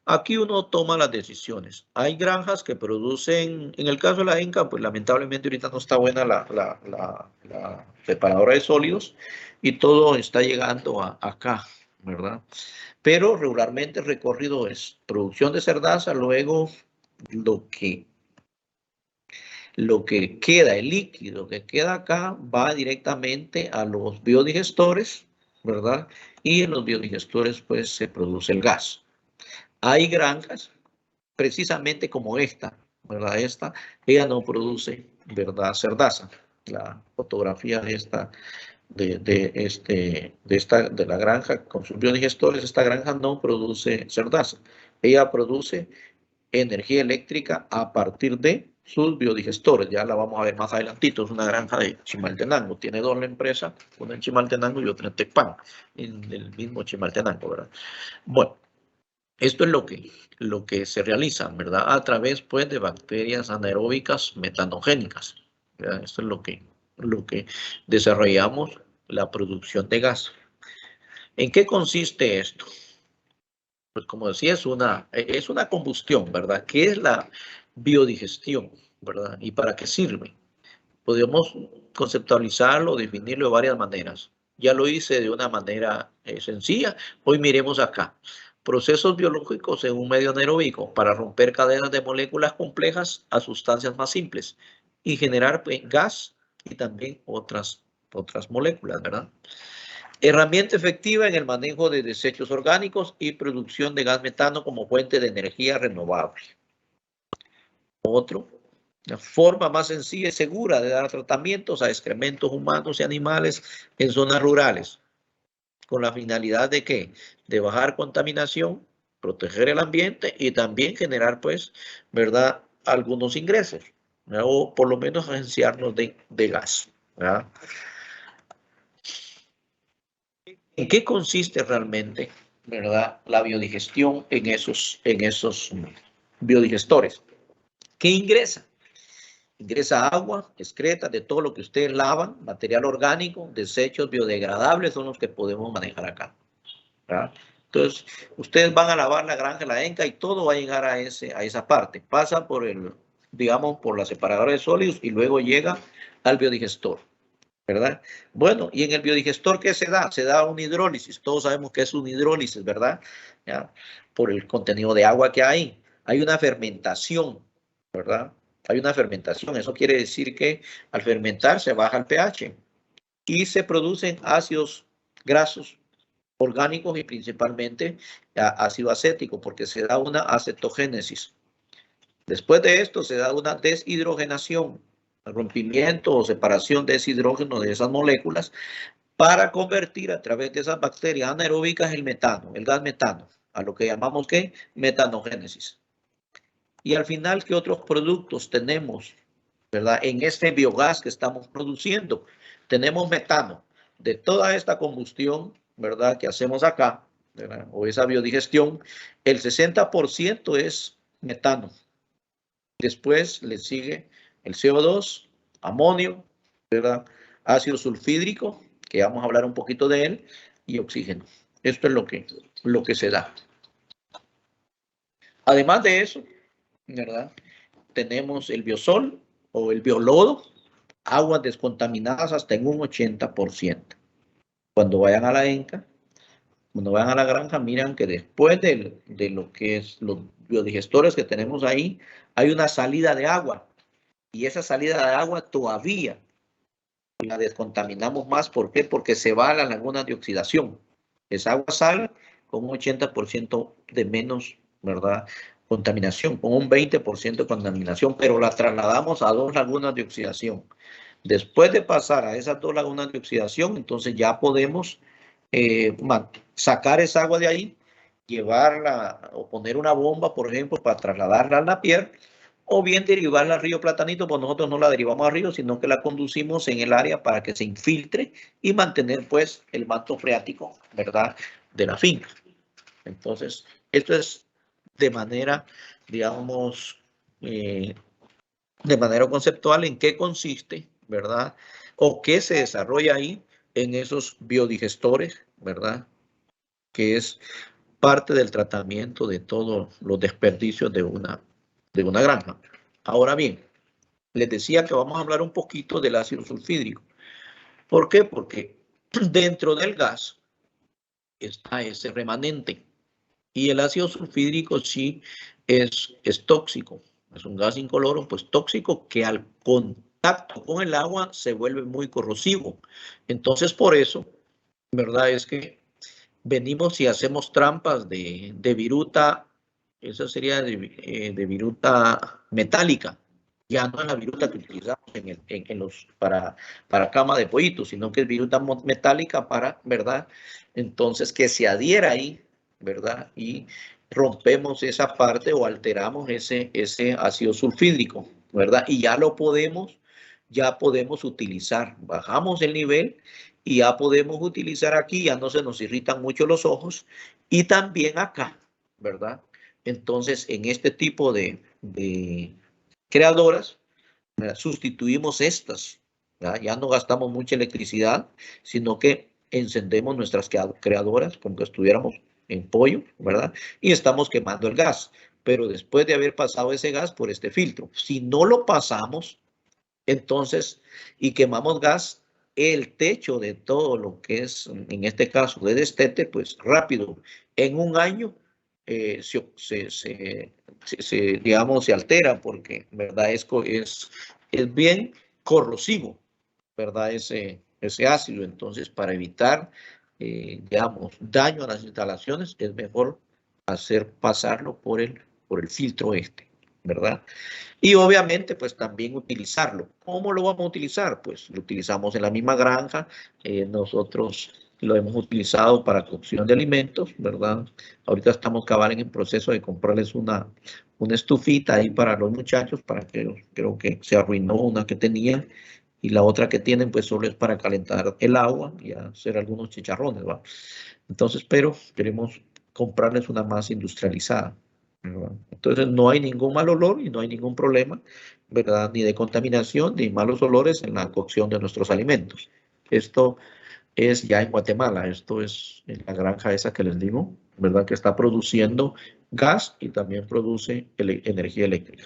Aquí uno toma las decisiones. Hay granjas que producen, en el caso de la ENCA, pues lamentablemente ahorita no está buena la separadora de sólidos y todo está llegando acá, ¿verdad? Pero regularmente el recorrido es producción de cerdaza, luego lo que queda, el líquido que queda acá, va directamente a los biodigestores, ¿verdad? Y en los biodigestores, pues, se produce el gas. Hay granjas, precisamente como esta, ¿verdad? Ella no produce, ¿verdad? Cerdaza. La fotografía de de la granja con sus biodigestores, esta granja no produce cerdaza. Ella produce energía eléctrica a partir de sus biodigestores. Ya la vamos a ver más adelantito. Es una granja de Chimaltenango. Tiene dos la empresa, una en Chimaltenango y otra en Tecpan, en el mismo Chimaltenango, ¿verdad? Bueno, esto es lo que se realiza, ¿verdad? A través, pues, de bacterias anaeróbicas metanogénicas, ¿verdad? Esto es lo que desarrollamos, la producción de gas. ¿En qué consiste esto? Pues como decía, es una combustión, ¿verdad? ¿Qué es la biodigestión, ¿verdad? ¿Y para qué sirve? Podemos conceptualizarlo, definirlo de varias maneras. Ya lo hice de una manera sencilla. Hoy miremos acá. Procesos biológicos en un medio anaeróbico para romper cadenas de moléculas complejas a sustancias más simples y generar gas y también otras moléculas, ¿verdad? Herramienta efectiva en el manejo de desechos orgánicos y producción de gas metano como fuente de energía renovable. Otro, la forma más sencilla y segura de dar tratamientos a excrementos humanos y animales en zonas rurales. ¿Con la finalidad de qué? De bajar contaminación, proteger el ambiente y también generar, pues, ¿verdad? Algunos ingresos, ¿verdad? O por lo menos agenciarnos de gas, ¿verdad? ¿En qué consiste realmente, verdad, la biodigestión en esos biodigestores? ¿Qué ingresa? Ingresa agua, excreta, de todo lo que ustedes lavan, material orgánico, desechos biodegradables son los que podemos manejar acá, ¿verdad? Entonces, ustedes van a lavar la granja, la ENCA y todo va a llegar a esa parte. Pasa por digamos, por la separadora de sólidos y luego llega al biodigestor, ¿verdad? Bueno, y en el biodigestor, ¿qué se da? Se da una hidrólisis. Todos sabemos que es una hidrólisis, ¿verdad? ¿Ya? Por el contenido de agua que hay. Hay una fermentación, ¿verdad? Hay una fermentación. Eso quiere decir que al fermentar se baja el pH y se producen ácidos grasos orgánicos y principalmente ácido acético, porque se da una acetogénesis. Después de esto se da una deshidrogenación, rompimiento o separación de ese hidrógeno de esas moléculas para convertir a través de esas bacterias anaeróbicas el metano, el gas metano, a lo que llamamos ¿qué? Metanogénesis. Y al final, ¿qué otros productos tenemos, verdad? En este biogás que estamos produciendo, tenemos metano. De toda esta combustión, ¿verdad? Que hacemos acá, ¿verdad? O esa biodigestión, el 60% es metano. Después le sigue el CO2, amonio, ¿verdad? Ácido sulfídrico, que vamos a hablar un poquito de él, y oxígeno. Esto es lo que se da. Además de eso, ¿verdad? Tenemos el biosol o el biolodo, aguas descontaminadas hasta en un 80%. Cuando vayan a la ENCA, cuando vayan a la granja, miran que después de lo que es los biodigestores que tenemos ahí, hay una salida de agua. Y esa salida de agua todavía la descontaminamos más. ¿Por qué? Porque se va a las lagunas de oxidación. Esa agua sale con un 80% de menos, ¿verdad? Contaminación, con un 20% de contaminación, pero la trasladamos a 2 lagunas de oxidación. Después de pasar a esas 2 lagunas de oxidación, entonces ya podemos sacar esa agua de ahí, llevarla o poner una bomba, por ejemplo, para trasladarla a la piel, o bien derivarla al río Platanito, pues nosotros no la derivamos al río, sino que la conducimos en el área para que se infiltre y mantener, pues, el manto freático, ¿verdad?, de la finca. Entonces, esto es de manera, digamos, de manera conceptual en qué consiste, ¿verdad?, o qué se desarrolla ahí en esos biodigestores, ¿verdad? Que es parte del tratamiento de todos los desperdicios de una granja. Ahora bien, les decía que vamos a hablar un poquito del ácido sulfídrico. ¿Por qué? Porque dentro del gas está ese remanente. Y el ácido sulfídrico sí es tóxico. Es un gas incoloro, pues tóxico, que al contacto con el agua se vuelve muy corrosivo. Entonces, por eso, ¿verdad? Es que venimos y hacemos trampas de viruta, esa sería de viruta metálica. Ya no es la viruta que utilizamos para cama de pollitos, sino que es viruta metálica para, ¿verdad? Entonces, que se adhiera ahí, ¿verdad? Y rompemos esa parte o alteramos ese ácido sulfídrico, ¿verdad? Y ya podemos utilizar. Bajamos el nivel y ya podemos utilizar aquí, ya no se nos irritan mucho los ojos, y también acá, ¿verdad? Entonces, en este tipo de creadoras, ¿verdad? Sustituimos estas, ¿verdad? Ya no gastamos mucha electricidad, sino que encendemos nuestras creadoras como que estuviéramos en pollo, ¿verdad? Y estamos quemando el gas, pero después de haber pasado ese gas por este filtro. Si no lo pasamos, entonces, y quemamos gas, el techo de todo lo que es, en este caso, de destete, pues rápido, en un año, digamos, se altera porque, ¿verdad? Es bien corrosivo, ¿verdad? Ese ácido. Entonces, para evitar, digamos, daño a las instalaciones, es mejor pasarlo por el filtro ¿verdad? Y obviamente, pues también utilizarlo. ¿Cómo lo vamos a utilizar? Pues lo utilizamos en la misma granja. Nosotros lo hemos utilizado para cocción de alimentos, ¿verdad? Ahorita estamos cabal en el proceso de comprarles una estufita ahí para los muchachos, para que creo que se arruinó una que tenían y la otra que tienen pues solo es para calentar el agua y hacer algunos chicharrones, ¿va? Entonces, pero queremos comprarles una más industrializada, ¿verdad? Entonces no hay ningún mal olor y no hay ningún problema, ¿verdad? Ni de contaminación ni malos olores en la cocción de nuestros alimentos. Esto es ya en Guatemala, esto es en la granja esa que les digo, ¿verdad? Que está produciendo gas y también produce energía eléctrica.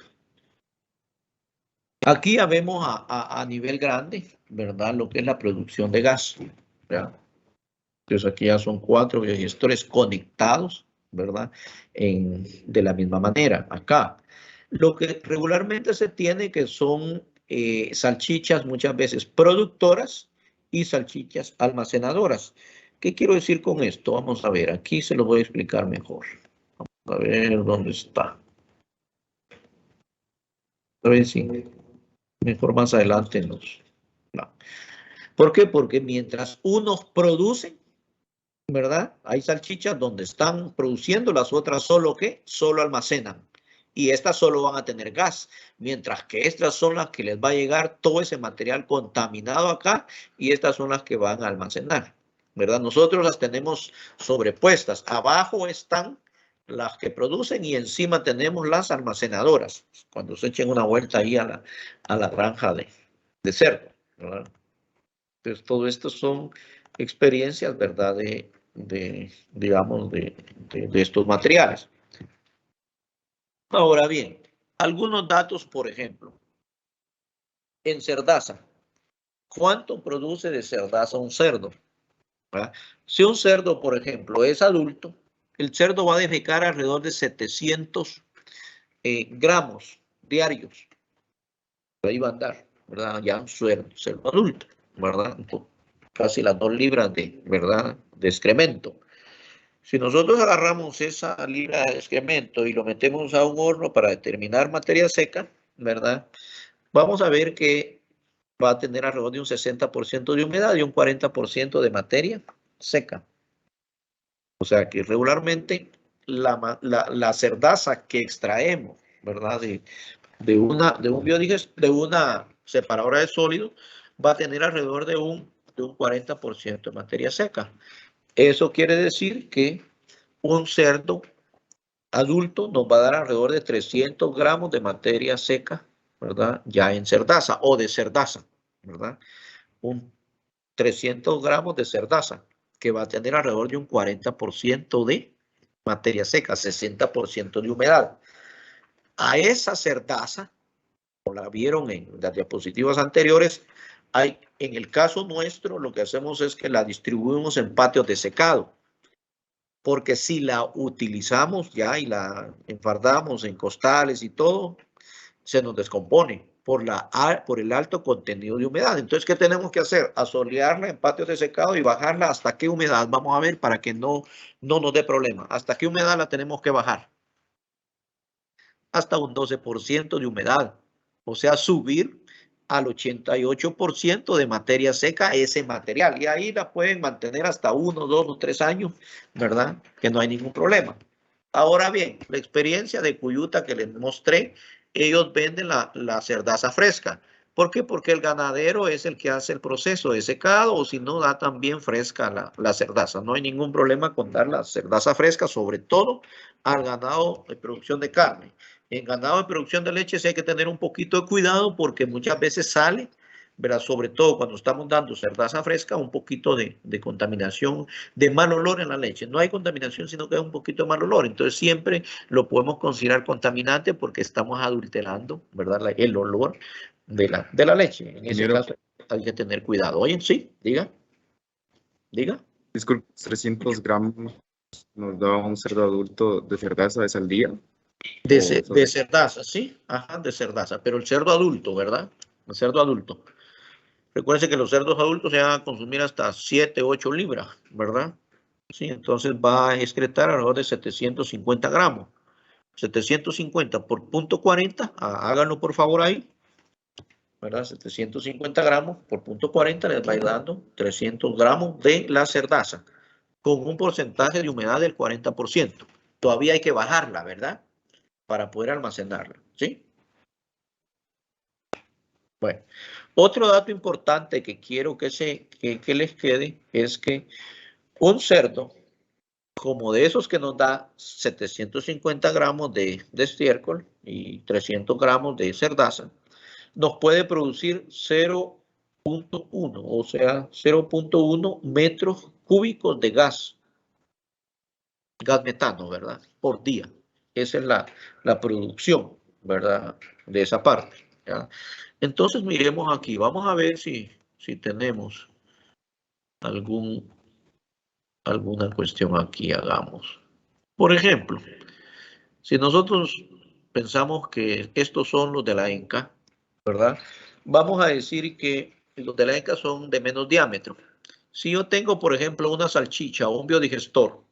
Aquí ya vemos a nivel grande, ¿verdad? Lo que es la producción de gas, ¿verdad? Entonces aquí ya son 4 biogestores conectados, ¿verdad? De la misma manera, acá. Lo que regularmente se tiene que son salchichas muchas veces productoras y salchichas almacenadoras. ¿Qué quiero decir con esto? Vamos a ver, aquí se lo voy a explicar mejor. Vamos a ver dónde está. A ver si mejor más adelante nos... No. ¿Por qué? Porque mientras unos producen, ¿verdad? Hay salchichas donde están produciendo, las otras solo almacenan. Y estas solo van a tener gas, mientras que estas son las que les va a llegar todo ese material contaminado acá y estas son las que van a almacenar, ¿verdad? Nosotros las tenemos sobrepuestas. Abajo están las que producen y encima tenemos las almacenadoras. Cuando se echen una vuelta ahí a la granja de cerdo, ¿verdad? Entonces, todo esto son experiencias, ¿verdad? Digamos, de estos materiales. Ahora bien, algunos datos, por ejemplo, en cerdaza. ¿Cuánto produce de cerdaza un cerdo? ¿Verdad? Si un cerdo, por ejemplo, es adulto, el cerdo va a defecar alrededor de 700 gramos diarios. Ahí va a andar, ¿verdad? Ya un cerdo adulto, ¿verdad? Casi las 2 libras ¿verdad? De excremento. Si nosotros agarramos esa libra de excremento y lo metemos a un horno para determinar materia seca, ¿verdad? Vamos a ver que va a tener alrededor de un 60% de humedad y un 40% de materia seca. O sea que regularmente la cerdaza que extraemos, ¿verdad? De una separadora de sólidos, va a tener alrededor de un 40% de materia seca. Eso quiere decir que un cerdo adulto nos va a dar alrededor de 300 gramos de materia seca, ¿verdad? Ya en cerdaza o de cerdaza, ¿verdad? 300 gramos de cerdaza, que va a tener alrededor de un 40% de materia seca, 60% de humedad. A esa cerdaza, como la vieron en las diapositivas anteriores, en el caso nuestro lo que hacemos es que la distribuimos en patios de secado, porque si la utilizamos ya y la enfardamos en costales y todo, se nos descompone por el alto contenido de humedad. Entonces, ¿qué tenemos que hacer? Asolearla en patios de secado y bajarla hasta qué humedad. Vamos a ver para que no nos dé problema. ¿Hasta qué humedad la tenemos que bajar? Hasta un 12% de humedad. O sea, subir al 88% de materia seca ese material. Y ahí la pueden mantener hasta 1, 2 o 3 años, ¿verdad? Que no hay ningún problema. Ahora bien, la experiencia de Cuyuta que les mostré, ellos venden la cerdaza fresca. ¿Por qué? Porque el ganadero es el que hace el proceso de secado, o si no, da también fresca la cerdaza. No hay ningún problema con dar la cerdaza fresca, sobre todo al ganado de producción de carne. En ganado de producción de leche sí hay que tener un poquito de cuidado porque muchas veces sale, ¿verdad? Sobre todo cuando estamos dando cerdaza fresca, un poquito de contaminación, de mal olor en la leche. No hay contaminación, sino que es un poquito de mal olor. Entonces siempre lo podemos considerar contaminante porque estamos adulterando, ¿verdad? El olor de la leche. En ese caso hay que tener cuidado. Oye, sí, diga. Disculpe, 300 gramos nos da un cerdo adulto de cerdaza vez al día. De cerdaza, sí, ajá, de cerdaza, pero el cerdo adulto, ¿verdad? El cerdo adulto. Recuerden que los cerdos adultos se van a consumir hasta 7, 8 libras, ¿verdad? Sí, entonces va a excretar alrededor de 750 gramos. 750 por punto 40, háganlo por favor ahí, ¿verdad? 750 gramos por punto 40 les va a ir dando 300 gramos de la cerdaza, con un porcentaje de humedad del 40%. Todavía hay que bajarla, ¿verdad? Para poder almacenarla, ¿sí? Bueno, otro dato importante que quiero que les quede es que un cerdo, como de esos que nos da 750 gramos de estiércol y 300 gramos de cerdaza, nos puede producir 0.1, o sea, 0.1 metros cúbicos de gas metano, ¿verdad? Por día. Esa es la producción, ¿verdad? De esa parte, ¿ya? Entonces, miremos aquí. Vamos a ver si tenemos alguna cuestión aquí. Hagamos. Por ejemplo, si nosotros pensamos que estos son los de la ENCA, ¿verdad? Vamos a decir que los de la ENCA son de menos diámetro. Si yo tengo, por ejemplo, una salchicha o un biodigestor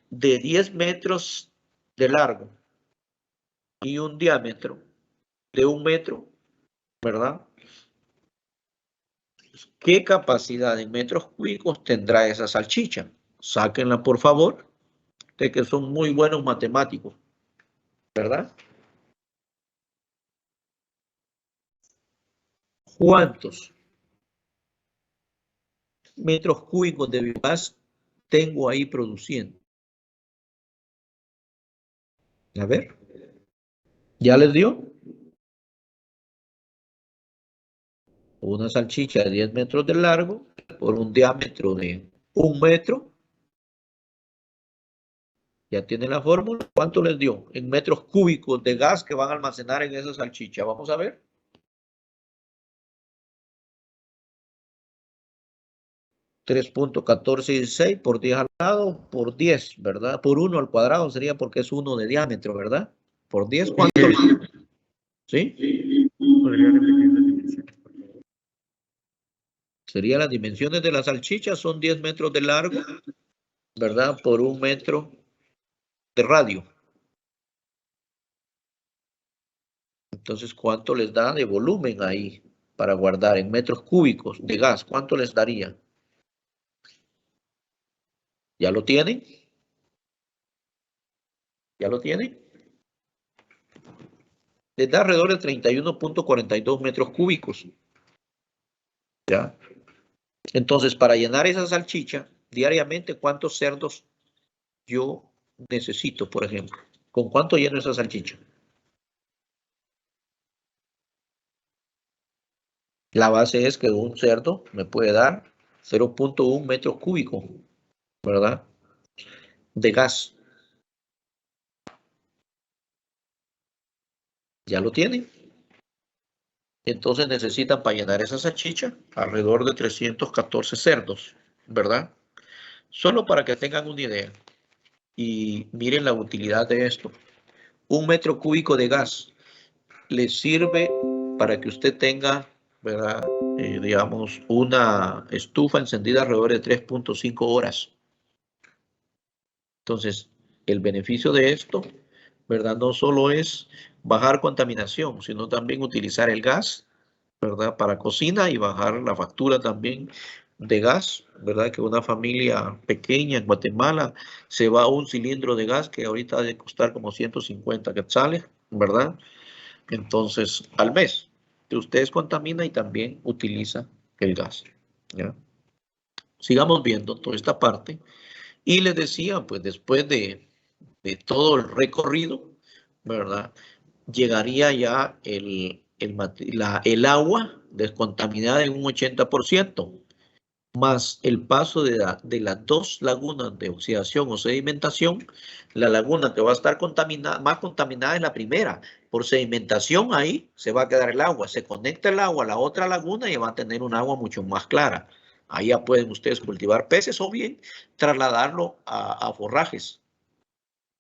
de 10 metros de largo y un diámetro de 1 metro, ¿verdad? ¿Qué capacidad en metros cúbicos tendrá esa salchicha? Sáquenla, por favor, de que son muy buenos matemáticos, ¿verdad? ¿Cuántos metros cúbicos de biomasa tengo ahí produciendo? A ver, ¿ya les dio? Una salchicha de 10 metros de largo por un diámetro de 1 metro. Ya tiene la fórmula. ¿Cuánto les dio en metros cúbicos de gas que van a almacenar en esa salchicha? Vamos a ver. 3.1416 por 10 al lado, por 10, ¿verdad? Por 1 al cuadrado sería porque es 1 de diámetro, ¿verdad? Por 10, ¿cuánto? ¿Sí? ¿Podría repetir las dimensiones, por favor? Sería las dimensiones de la salchicha, son 10 metros de largo, ¿verdad? Por 1 metro de radio. Entonces, ¿cuánto les da de volumen ahí para guardar en metros cúbicos de gas? ¿Cuánto les daría? ¿Ya lo tienen? ¿Ya lo tienen? Les da alrededor de 31.42 metros cúbicos. ¿Ya? Entonces, para llenar esa salchicha, diariamente, ¿cuántos cerdos yo necesito, por ejemplo? ¿Con cuánto lleno esa salchicha? La base es que un cerdo me puede dar 0.1 metros cúbicos ¿verdad? De gas. Ya lo tienen. Entonces necesitan para llenar esa salchicha alrededor de 314 cerdos, ¿verdad? Solo para que tengan una idea y miren la utilidad de esto. 1 metro cúbico de gas le sirve para que usted tenga, ¿verdad? Digamos, una estufa encendida alrededor de 3.5 horas. Entonces, el beneficio de esto, ¿verdad? No solo es bajar contaminación, sino también utilizar el gas, ¿verdad? Para cocina y bajar la factura también de gas, ¿verdad? Que una familia pequeña en Guatemala se va a un cilindro de gas que ahorita ha de costar como 150 quetzales, ¿verdad? Entonces, al mes, usted contamina y también utiliza el gas, ¿ya? Sigamos viendo toda esta parte. Y les decía, pues después de todo el recorrido, ¿verdad? Llegaría ya el agua descontaminada en un 80%, más el paso de las dos lagunas de oxidación o sedimentación. La laguna que va a estar contaminada, más contaminada es la primera. Por sedimentación ahí se va a quedar el agua. Se conecta el agua a la otra laguna y va a tener un agua mucho más clara. Ahí ya pueden ustedes cultivar peces o bien trasladarlo a forrajes.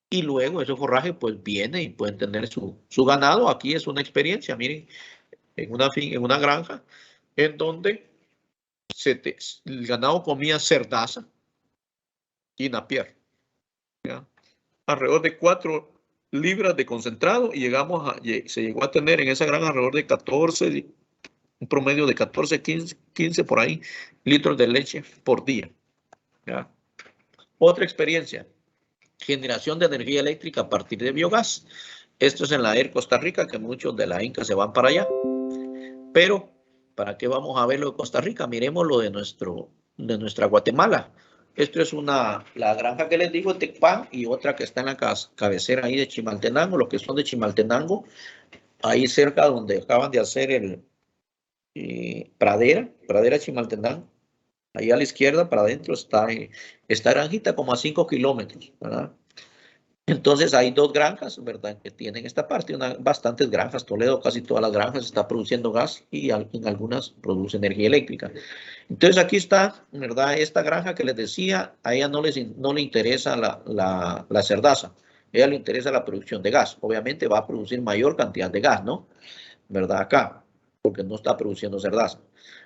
Y luego ese forraje pues viene y pueden tener su ganado. Aquí es una experiencia, miren, en una granja en donde el ganado comía cerdaza y napier, ¿ya? Alrededor de 4 libras de concentrado y se llegó a tener en esa granja alrededor de 14, un promedio de 14, 15 por ahí litros de leche por día, ¿ya? Otra experiencia, generación de energía eléctrica a partir de biogás. Esto es en la ER Costa Rica, que muchos de la Inca se van para allá. Pero, ¿para qué vamos a ver lo de Costa Rica? Miremos lo de nuestra Guatemala. Esto es la granja que les digo, Tecpan, y otra que está en la cabecera ahí de Chimaltenango, los que son de Chimaltenango, ahí cerca donde acaban de hacer el Pradera Chimaltenango. Ahí a la izquierda, para adentro, está esta granjita como a 5 kilómetros, ¿verdad? Entonces hay dos granjas, ¿verdad? Que tienen esta parte, bastantes granjas. Toledo, casi todas las granjas está produciendo gas y en algunas produce energía eléctrica. Entonces aquí está, ¿verdad? Esta granja que les decía, a ella no le interesa la cerdaza, a ella le interesa la producción de gas. Obviamente va a producir mayor cantidad de gas, ¿no? ¿Verdad? Acá, porque no está produciendo cerdaza.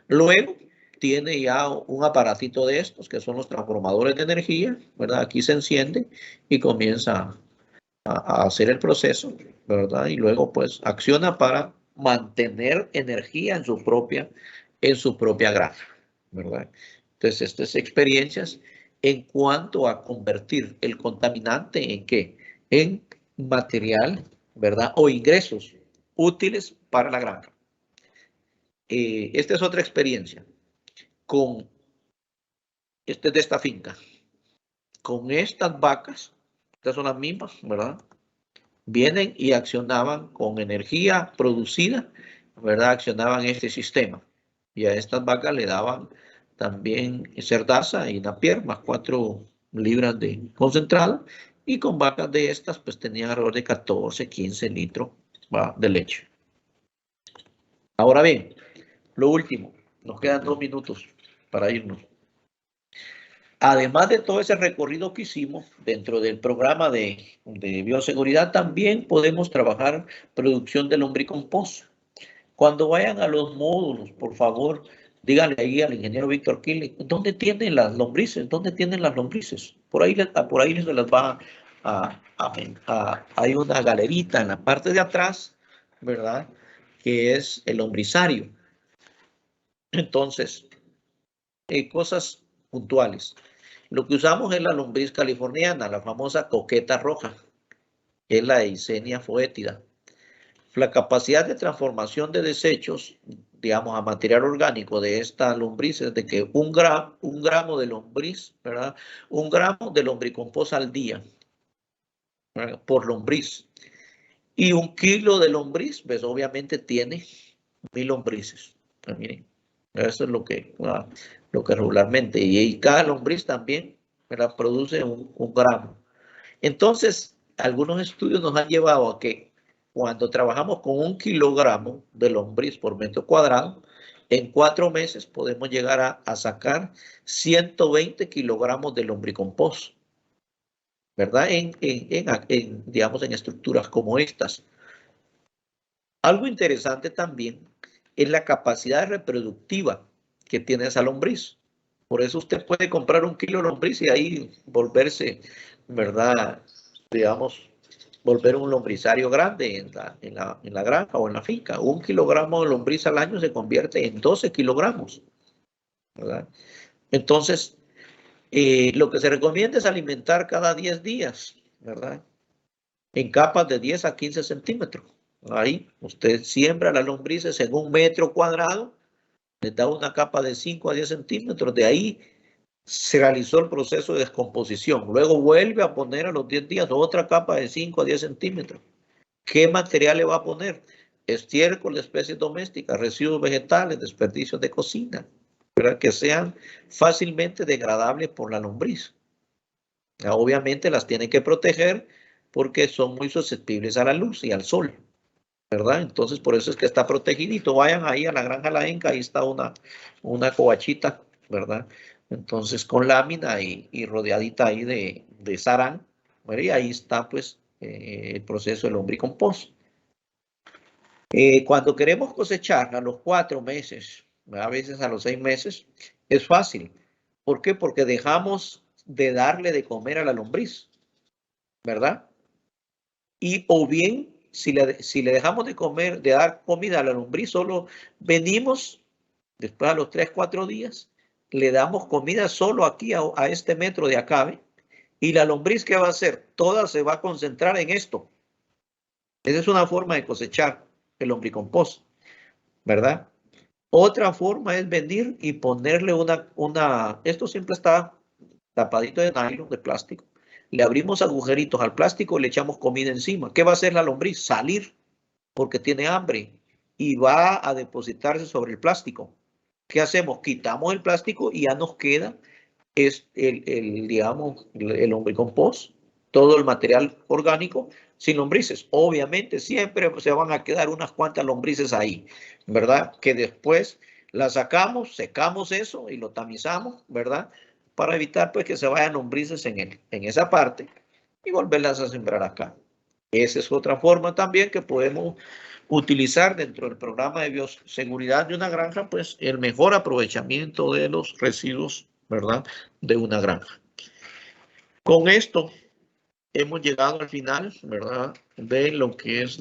Luego tiene ya un aparatito de estos, que son los transformadores de energía, ¿verdad? Aquí se enciende y comienza a hacer el proceso, ¿verdad? Y luego pues acciona para mantener energía en su propia granja, ¿verdad? Entonces, estas experiencias en cuanto a convertir el contaminante en ¿qué? En material, ¿verdad? O ingresos útiles para la granja. Esta es otra experiencia esta es de esta finca. Con estas vacas, estas son las mismas, ¿verdad? Vienen y accionaban con energía producida, ¿verdad? Accionaban este sistema. Y a estas vacas le daban también cerdaza y napier, más 4 libras de concentrado. Y con vacas de estas, pues tenían alrededor de 14, 15 litros de leche. Ahora bien, lo último, nos quedan 2 minutos para irnos. Además de todo ese recorrido que hicimos dentro del programa de bioseguridad, también podemos trabajar producción de lombricompost. Cuando vayan a los módulos, por favor, díganle ahí al ingeniero Víctor Kili, ¿dónde tienen las lombrices? ¿Dónde tienen las lombrices? Por ahí se las va hay una galerita en la parte de atrás, ¿verdad? Que es el lombrizario. Entonces, cosas puntuales. Lo que usamos es la lombriz californiana, la famosa coqueta roja, que es la Eisenia foetida. La capacidad de transformación de desechos, digamos, a material orgánico de esta lombriz es de que un gramo de lombriz, ¿verdad? 1 gramo de lombricompost al día, ¿verdad? Por lombriz. Y 1 kilo de lombriz, pues obviamente tiene 1000 lombrices. Pues miren, eso es lo que regularmente. Y cada lombriz también ¿verdad? Produce un gramo. Entonces, algunos estudios nos han llevado a que cuando trabajamos con 1 kilogramo de lombriz por metro cuadrado, en 4 meses podemos llegar a sacar 120 kilogramos de lombricompost, ¿verdad? Digamos, en estructuras como estas. Algo interesante también es la capacidad reproductiva que tiene esa lombriz. Por eso usted puede comprar 1 kilo de lombriz y ahí volverse, ¿verdad? Digamos, volver un lombrizario grande en la granja o en la finca. 1 kilogramo de lombriz al año se convierte en 12 kilogramos, ¿verdad? Entonces, lo que se recomienda es alimentar cada 10 días, ¿verdad? En capas de 10 a 15 centímetros. Ahí usted siembra las lombrices en 1 metro cuadrado, les da una capa de 5 a 10 centímetros, de ahí se realizó el proceso de descomposición. Luego vuelve a poner a los 10 días otra capa de 5 a 10 centímetros. ¿Qué material le va a poner? Estiércol de especies domésticas, residuos vegetales, desperdicios de cocina, para que sean fácilmente degradables por la lombriz. Obviamente las tiene que proteger porque son muy susceptibles a la luz y al sol, ¿verdad? Entonces por eso es que está protegidito. Vayan ahí a la granja La Enca, ahí está una covachita, ¿verdad? Entonces con lámina y rodeadita ahí de sarán, ¿verdad? Y ahí está pues el proceso del lombricompost. Cuando queremos cosechar a los 4 meses, a veces a los 6 meses, es fácil. ¿Por qué? Porque dejamos de darle de comer a la lombriz, ¿verdad? Y o bien, si le dejamos de comer, de dar comida a la lombriz, solo venimos, después a los 3, 4 días, le damos comida solo aquí a este metro de acabe, y la lombriz, ¿qué va a hacer? Toda se va a concentrar en esto. Esa es una forma de cosechar el lombricompost, ¿verdad? Otra forma es venir y ponerle esto siempre está tapadito de nylon, de plástico. Le abrimos agujeritos al plástico y le echamos comida encima. ¿Qué va a hacer la lombriz? Salir porque tiene hambre y va a depositarse sobre el plástico. ¿Qué hacemos? Quitamos el plástico y ya nos queda digamos, el lombricompost, todo el material orgánico sin lombrices. Obviamente siempre se van a quedar unas cuantas lombrices ahí, ¿verdad? Que después las sacamos, secamos eso y lo tamizamos, ¿verdad? Para evitar pues que se vayan lombrices en esa parte y volverlas a sembrar acá. Esa es otra forma también que podemos utilizar dentro del programa de bioseguridad de una granja, pues el mejor aprovechamiento de los residuos, ¿verdad? De una granja. Con esto hemos llegado al final, ¿verdad? De lo que es